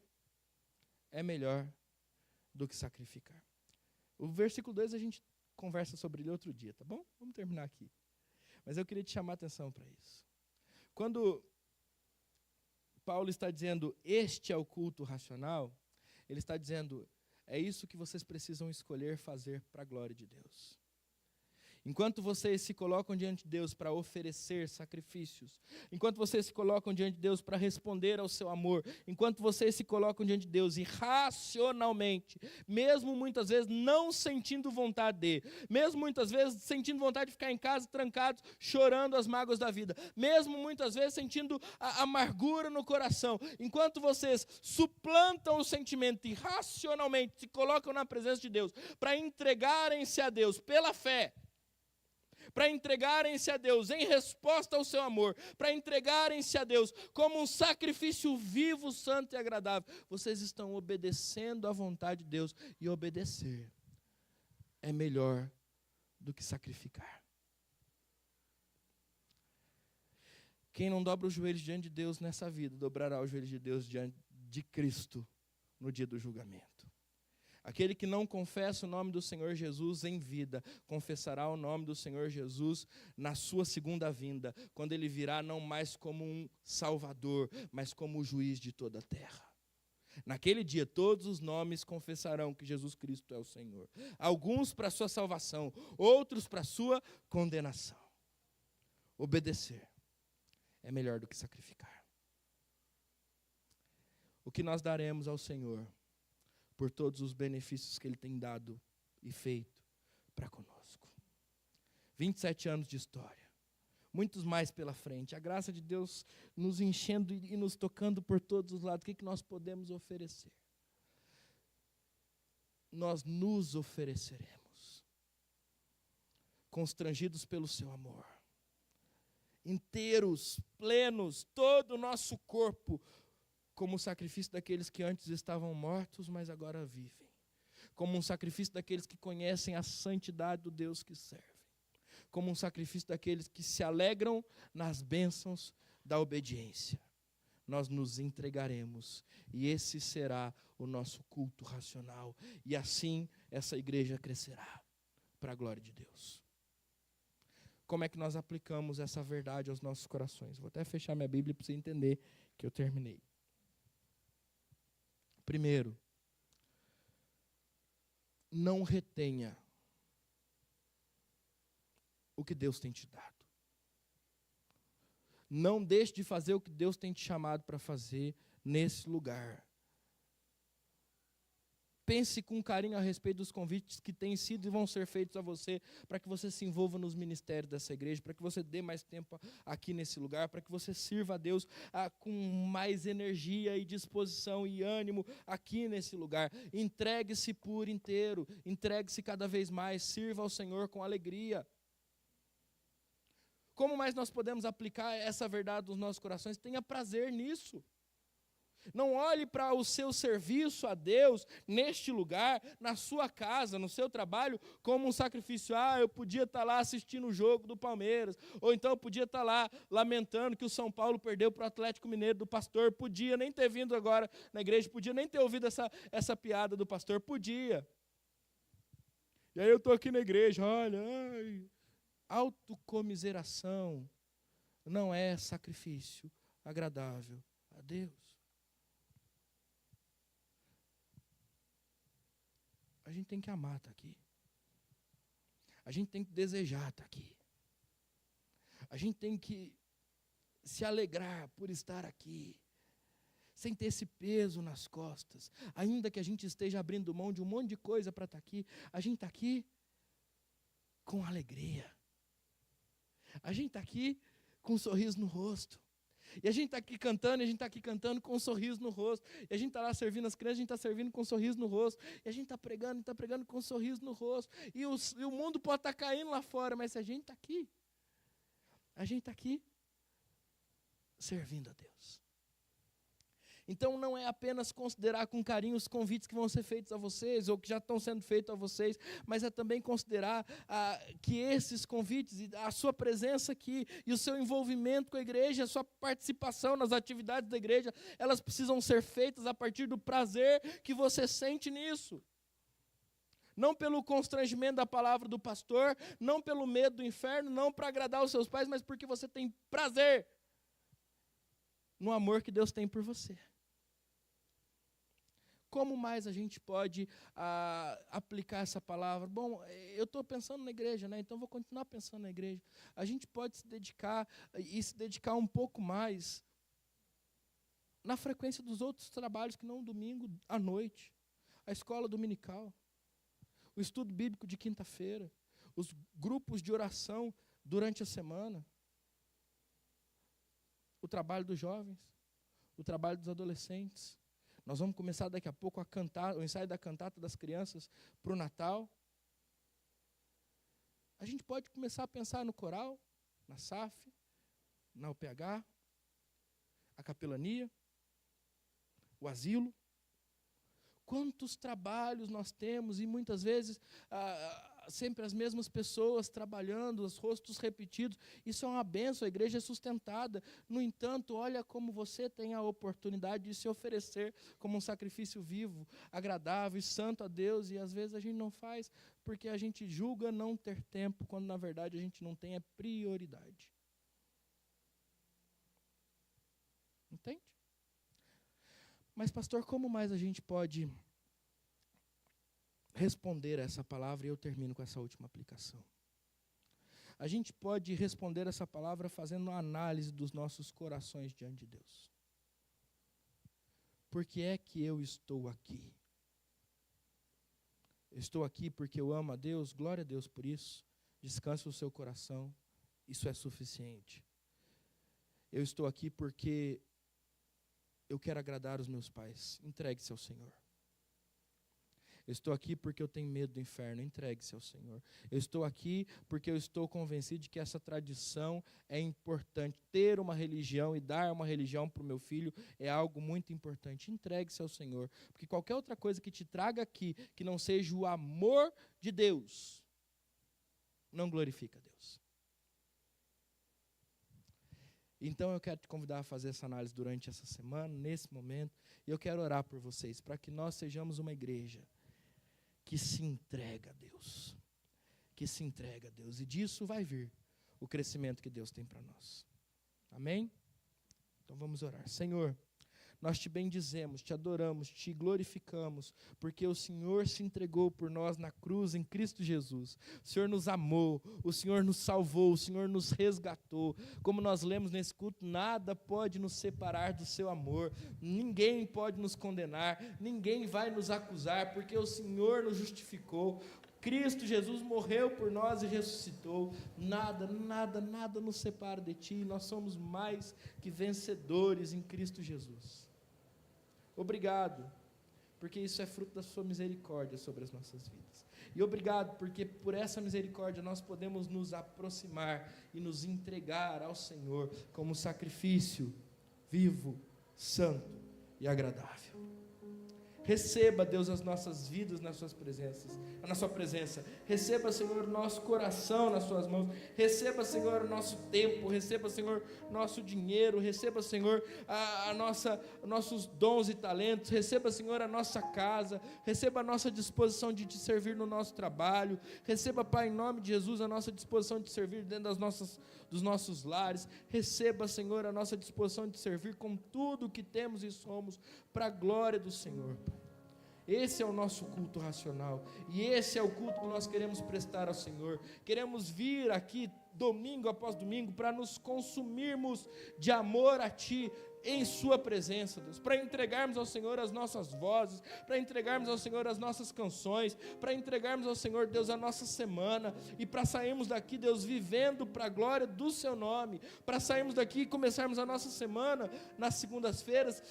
é melhor do que sacrificar. O versículo 2 a gente conversa sobre ele outro dia, tá bom? Vamos terminar aqui. Mas eu queria te chamar a atenção para isso. Quando Paulo está dizendo, este é o culto racional, ele está dizendo, é isso que vocês precisam escolher fazer para a glória de Deus. Enquanto vocês se colocam diante de Deus para oferecer sacrifícios, enquanto vocês se colocam diante de Deus para responder ao seu amor, enquanto vocês se colocam diante de Deus e racionalmente, mesmo muitas vezes não sentindo vontade mesmo muitas vezes sentindo vontade de ficar em casa trancados, chorando as mágoas da vida, mesmo muitas vezes sentindo a amargura no coração, enquanto vocês suplantam o sentimento e racionalmente se colocam na presença de Deus para entregarem-se a Deus pela fé, para entregarem-se a Deus em resposta ao seu amor, para entregarem-se a Deus como um sacrifício vivo, santo e agradável, vocês estão obedecendo à vontade de Deus, e obedecer é melhor do que sacrificar. Quem não dobra os joelhos diante de Deus nessa vida, dobrará os joelhos de Deus diante de Cristo no dia do julgamento. Aquele que não confessa o nome do Senhor Jesus em vida, confessará o nome do Senhor Jesus na sua segunda vinda, quando ele virá não mais como um salvador, mas como o juiz de toda a terra. Naquele dia, todos os nomes confessarão que Jesus Cristo é o Senhor. Alguns para a sua salvação, outros para a sua condenação. Obedecer é melhor do que sacrificar. O que nós daremos ao Senhor por todos os benefícios que Ele tem dado e feito para conosco. 27 anos de história, muitos mais pela frente, a graça de Deus nos enchendo e nos tocando por todos os lados. O que nós podemos oferecer? Nós nos ofereceremos, constrangidos pelo seu amor, inteiros, plenos, todo o nosso corpo, como um sacrifício daqueles que antes estavam mortos, mas agora vivem. Como um sacrifício daqueles que conhecem a santidade do Deus que servem. Como um sacrifício daqueles que se alegram nas bênçãos da obediência. Nós nos entregaremos, e esse será o nosso culto racional. E assim essa igreja crescerá para a glória de Deus. Como é que nós aplicamos essa verdade aos nossos corações? Vou até fechar minha Bíblia para você entender que eu terminei. Primeiro, não retenha o que Deus tem te dado. Não deixe de fazer o que Deus tem te chamado para fazer nesse lugar. Pense com carinho a respeito dos convites que têm sido e vão ser feitos a você, para que você se envolva nos ministérios dessa igreja, para que você dê mais tempo aqui nesse lugar, para que você sirva a Deus com mais energia e disposição e ânimo aqui nesse lugar. Entregue-se por inteiro, entregue-se cada vez mais, sirva ao Senhor com alegria. Como mais nós podemos aplicar essa verdade nos nossos corações? Tenha prazer nisso. Não olhe para o seu serviço a Deus neste lugar, na sua casa, no seu trabalho, como um sacrifício. Eu podia estar lá assistindo o jogo do Palmeiras, ou então eu podia estar lá lamentando que o São Paulo perdeu para o Atlético Mineiro do pastor. Podia nem ter vindo agora na igreja, podia nem ter ouvido essa piada do pastor, podia. E aí eu estou aqui na igreja, olha, autocomiseração não é sacrifício agradável a Deus. A gente tem que amar estar aqui. A gente tem que desejar estar aqui. A gente tem que se alegrar por estar aqui, sem ter esse peso nas costas. Ainda que a gente esteja abrindo mão de um monte de coisa para estar aqui, a gente está aqui com alegria. A gente está aqui com um sorriso no rosto. E a gente está aqui cantando, e a gente está aqui cantando com um sorriso no rosto. E a gente está lá servindo as crianças, a gente está servindo com um sorriso no rosto. E a gente está pregando com um sorriso no rosto. E o mundo pode estar caindo lá fora, mas se a gente está aqui servindo a Deus. Então não é apenas considerar com carinho os convites que vão ser feitos a vocês, ou que já estão sendo feitos a vocês, mas é também considerar que esses convites, a sua presença aqui, e o seu envolvimento com a igreja, a sua participação nas atividades da igreja, elas precisam ser feitas a partir do prazer que você sente nisso. Não pelo constrangimento da palavra do pastor, não pelo medo do inferno, não para agradar os seus pais, mas porque você tem prazer no amor que Deus tem por você. Como mais a gente pode aplicar essa palavra? Bom, eu estou pensando na igreja, né? Então vou continuar pensando na igreja. A gente pode se dedicar um pouco mais na frequência dos outros trabalhos que não domingo à noite. A escola dominical, o estudo bíblico de quinta-feira, os grupos de oração durante a semana, o trabalho dos jovens, o trabalho dos adolescentes. Nós vamos começar daqui a pouco a cantar, o ensaio da cantata das crianças para o Natal. A gente pode começar a pensar no coral, na SAF, na UPH, a capelania, o asilo. Quantos trabalhos nós temos e muitas vezes sempre as mesmas pessoas trabalhando, os rostos repetidos. Isso é uma bênção, a igreja é sustentada. No entanto, olha como você tem a oportunidade de se oferecer como um sacrifício vivo, agradável e santo a Deus, e às vezes a gente não faz porque a gente julga não ter tempo, quando na verdade a gente não tem a prioridade. Entende? Mas pastor, como mais a gente pode responder a essa palavra? E eu termino com essa última aplicação. A gente pode responder essa palavra fazendo uma análise dos nossos corações diante de Deus. Por que é que eu estou aqui? Eu estou aqui porque eu amo a Deus, glória a Deus por isso. Descanse o seu coração, isso é suficiente. Eu estou aqui porque eu quero agradar os meus pais, entregue-se ao Senhor. Eu estou aqui porque eu tenho medo do inferno, entregue-se ao Senhor. Eu estou aqui porque eu estou convencido de que essa tradição é importante. Ter uma religião e dar uma religião para o meu filho é algo muito importante. Entregue-se ao Senhor. Porque qualquer outra coisa que te traga aqui, que não seja o amor de Deus, não glorifica a Deus. Então eu quero te convidar a fazer essa análise durante essa semana, nesse momento, e eu quero orar por vocês, para que nós sejamos uma igreja que se entrega a Deus, que se entrega a Deus, e disso vai vir o crescimento que Deus tem para nós. Amém? Então vamos orar. Senhor, Nós te bendizemos, te adoramos, te glorificamos, porque o Senhor se entregou por nós na cruz em Cristo Jesus. O Senhor nos amou, o Senhor nos salvou, o Senhor nos resgatou. Como nós lemos nesse culto, nada pode nos separar do seu amor, ninguém pode nos condenar, ninguém vai nos acusar, porque o Senhor nos justificou. Cristo Jesus morreu por nós e ressuscitou. Nada nos separa de ti. Nós somos mais que vencedores em Cristo Jesus. Obrigado, porque isso é fruto da sua misericórdia sobre as nossas vidas. E obrigado, porque por essa misericórdia nós podemos nos aproximar e nos entregar ao Senhor como sacrifício vivo, santo e agradável. Receba, Deus, as nossas vidas na sua presença. Receba, Senhor, o nosso coração nas suas mãos. Receba, Senhor, o nosso tempo. Receba, Senhor, nosso dinheiro. Receba, Senhor, nossos dons e talentos. Receba, Senhor, a nossa casa. Receba a nossa disposição de te servir no nosso trabalho. Receba, Pai, em nome de Jesus, a nossa disposição de servir dentro dos nossos lares. Receba, Senhor, a nossa disposição de servir com tudo que temos e somos para a glória do Senhor. Esse é o nosso culto racional, e esse é o culto que nós queremos prestar ao Senhor. Queremos vir aqui domingo após domingo para nos consumirmos de amor a Ti, em sua presença, Deus, para entregarmos ao Senhor as nossas vozes, para entregarmos ao Senhor as nossas canções, para entregarmos ao Senhor, Deus, a nossa semana, e para sairmos daqui, Deus, vivendo para a glória do Seu nome, para sairmos daqui e começarmos a nossa semana, nas segundas-feiras,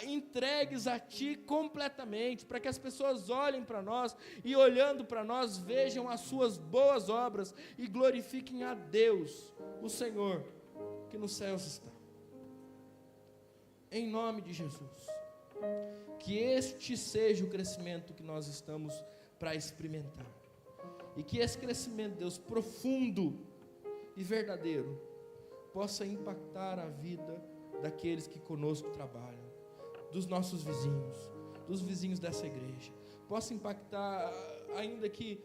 entregues a Ti completamente, para que as pessoas olhem para nós, e olhando para nós, vejam as Suas boas obras, e glorifiquem a Deus, o Senhor, que nos céus está. Em nome de Jesus, que este seja o crescimento que nós estamos para experimentar, e que esse crescimento, Deus, profundo e verdadeiro, possa impactar a vida daqueles que conosco trabalham, dos nossos vizinhos, dos vizinhos dessa igreja, possa impactar, ainda que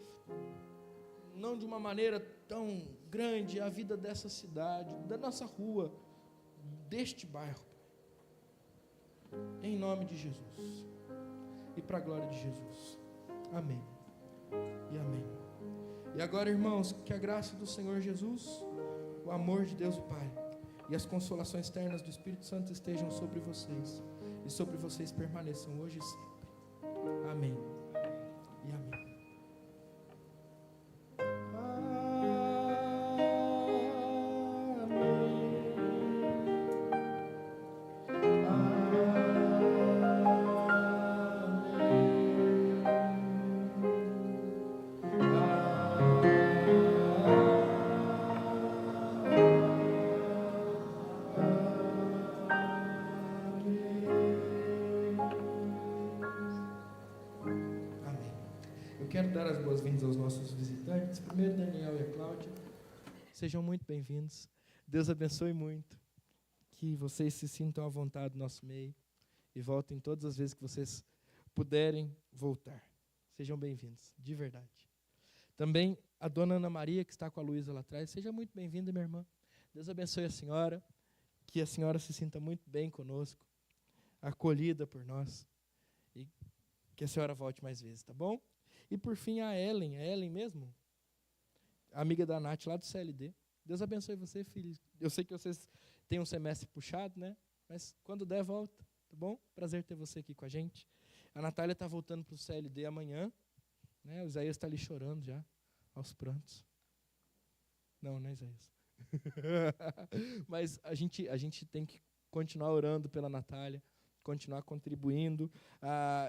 não de uma maneira tão grande, a vida dessa cidade, da nossa rua, deste bairro, em nome de Jesus, e para a glória de Jesus, amém, e amém. E agora, irmãos, que a graça do Senhor Jesus, o amor de Deus o Pai, e as consolações ternas do Espírito Santo estejam sobre vocês, e sobre vocês permaneçam hoje e sempre, amém, e amém. Quero dar as boas-vindas aos nossos visitantes. Primeiro, Daniel e a Cláudia. Sejam muito bem-vindos. Deus abençoe muito. Que vocês se sintam à vontade no nosso meio. E voltem todas as vezes que vocês puderem voltar. Sejam bem-vindos, de verdade. Também a dona Ana Maria, que está com a Luísa lá atrás. Seja muito bem-vinda, minha irmã. Deus abençoe a senhora. Que a senhora se sinta muito bem conosco. Acolhida por nós. E que a senhora volte mais vezes, tá bom? E por fim a Ellen mesmo, amiga da Nath lá do CLD. Deus abençoe você, filho. Eu sei que vocês têm um semestre puxado, né? Mas quando der, volta, tá bom? Prazer ter você aqui com a gente. A Natália está voltando para o CLD amanhã, né? O Isaías está ali chorando já, aos prantos. Não, né, Isaías? Mas a gente tem que continuar orando pela Natália, continuar contribuindo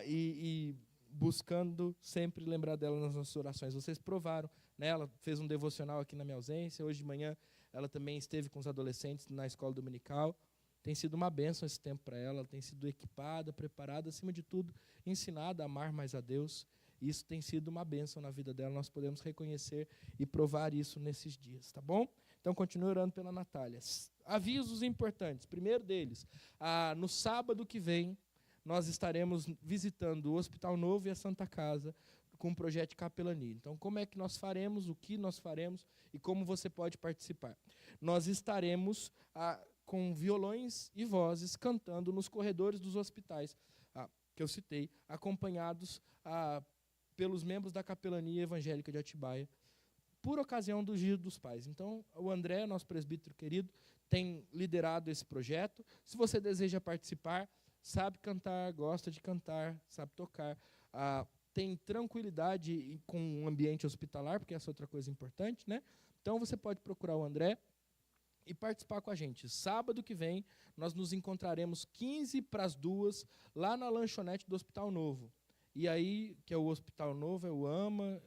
e buscando sempre lembrar dela nas nossas orações. Vocês provaram, né? Ela fez um devocional aqui na minha ausência. Hoje de manhã ela também esteve com os adolescentes na escola dominical. Tem sido uma bênção esse tempo para ela. Ela tem sido equipada, preparada, acima de tudo, ensinada a amar mais a Deus. Isso tem sido uma bênção na vida dela. Nós podemos reconhecer e provar isso nesses dias, tá bom? Então, continue orando pela Natália. Avisos importantes. Primeiro deles, no sábado que vem, nós estaremos visitando o Hospital Novo e a Santa Casa com o projeto de capelania. Então, como é que nós faremos, o que nós faremos e como você pode participar? Nós estaremos com violões e vozes cantando nos corredores dos hospitais, que eu citei, acompanhados pelos membros da Capelania Evangélica de Atibaia, por ocasião do Dia dos Pais. Então, o André, nosso presbítero querido, tem liderado esse projeto. Se você deseja participar, sabe cantar, gosta de cantar, sabe tocar, tem tranquilidade com o ambiente hospitalar, porque essa é outra coisa importante, né? Então, você pode procurar o André e participar com a gente. Sábado que vem, nós nos encontraremos 1:45 lá na lanchonete do Hospital Novo. E aí, que é o Hospital Novo, é o AMA,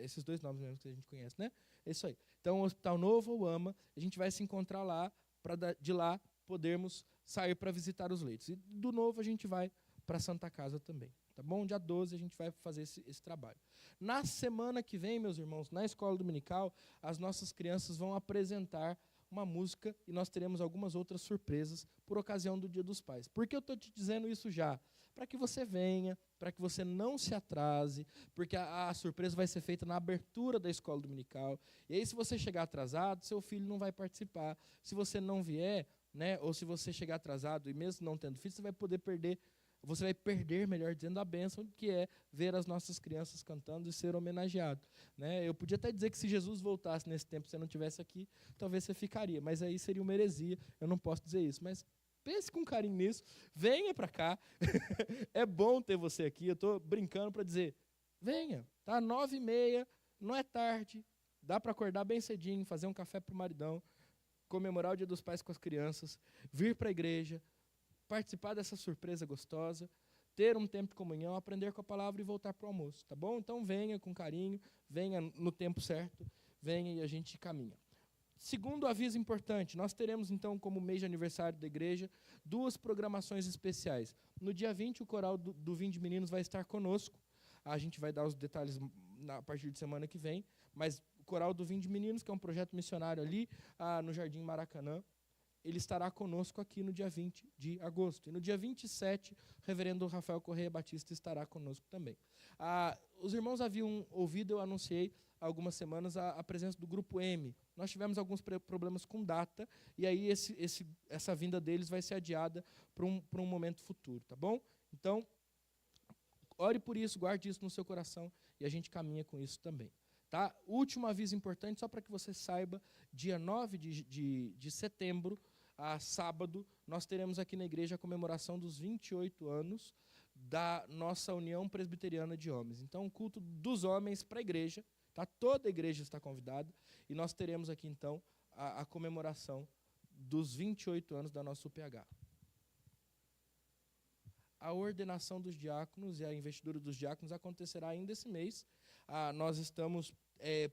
esses dois nomes mesmo que a gente conhece, né? É isso aí. Então, o Hospital Novo ou AMA, a gente vai se encontrar lá, para de lá podermos sair para visitar os leitos. E do Novo a gente vai para a Santa Casa também. Tá bom? Dia 12 a gente vai fazer esse trabalho. Na semana que vem, meus irmãos, na escola dominical, as nossas crianças vão apresentar uma música e nós teremos algumas outras surpresas por ocasião do Dia dos Pais. Por que eu estou te dizendo isso já? Para que você venha, para que você não se atrase, porque a surpresa vai ser feita na abertura da escola dominical. E aí, se você chegar atrasado, seu filho não vai participar. Se você não vier, né, ou se você chegar atrasado e mesmo não tendo filho, você vai perder, melhor dizendo, a bênção que é ver as nossas crianças cantando e ser homenageado. Né? Eu podia até dizer que se Jesus voltasse nesse tempo e você não estivesse aqui, talvez você ficaria, mas aí seria uma heresia, eu não posso dizer isso. Mas pense com carinho nisso, venha para cá, é bom ter você aqui, eu estou brincando para dizer, venha, tá? 9:30, não é tarde, dá para acordar bem cedinho, fazer um café para o maridão, comemorar o Dia dos Pais com as crianças, vir para a igreja, participar dessa surpresa gostosa, ter um tempo de comunhão, aprender com a palavra e voltar para o almoço, tá bom? Então venha com carinho, venha no tempo certo, venha e a gente caminha. Segundo aviso importante, nós teremos então como mês de aniversário da igreja 2 programações especiais. No dia 20, o coral do Vinde Meninos vai estar conosco, a gente vai dar os detalhes a partir de semana que vem, mas o coral do Vinde Meninos, que é um projeto missionário ali no Jardim Maracanã, ele estará conosco aqui no dia 20 de agosto. E no dia 27, o reverendo Rafael Correia Batista estará conosco também. Os irmãos haviam ouvido, eu anunciei há algumas semanas, a presença do Grupo M. Nós tivemos alguns problemas com data, e aí essa vinda deles vai ser adiada para um momento futuro, tá bom? Então, ore por isso, guarde isso no seu coração, e a gente caminha com isso também. Tá? Último aviso importante, só para que você saiba, dia 9 de setembro, sábado, nós teremos aqui na igreja a comemoração dos 28 anos da nossa União Presbiteriana de Homens. Então, um culto dos homens para a igreja, tá? Toda a igreja está convidada, e nós teremos aqui, então, a comemoração dos 28 anos da nossa UPH. A ordenação dos diáconos e a investidura dos diáconos acontecerá ainda esse mês. Nós estamos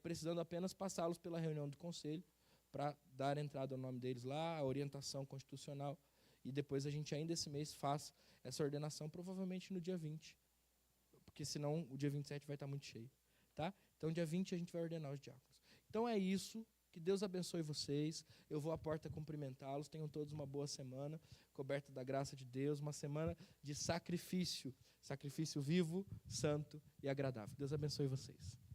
precisando apenas passá-los pela reunião do conselho para dar entrada ao nome deles lá, a orientação constitucional, e depois a gente ainda esse mês faz essa ordenação, provavelmente no dia 20, porque senão o dia 27 vai estar muito cheio. Tá? Então, dia 20 a gente vai ordenar os diáconos. Então é isso. Que Deus abençoe vocês. Eu vou à porta cumprimentá-los. Tenham todos uma boa semana, coberta da graça de Deus, uma semana de sacrifício vivo, santo e agradável. Deus abençoe vocês.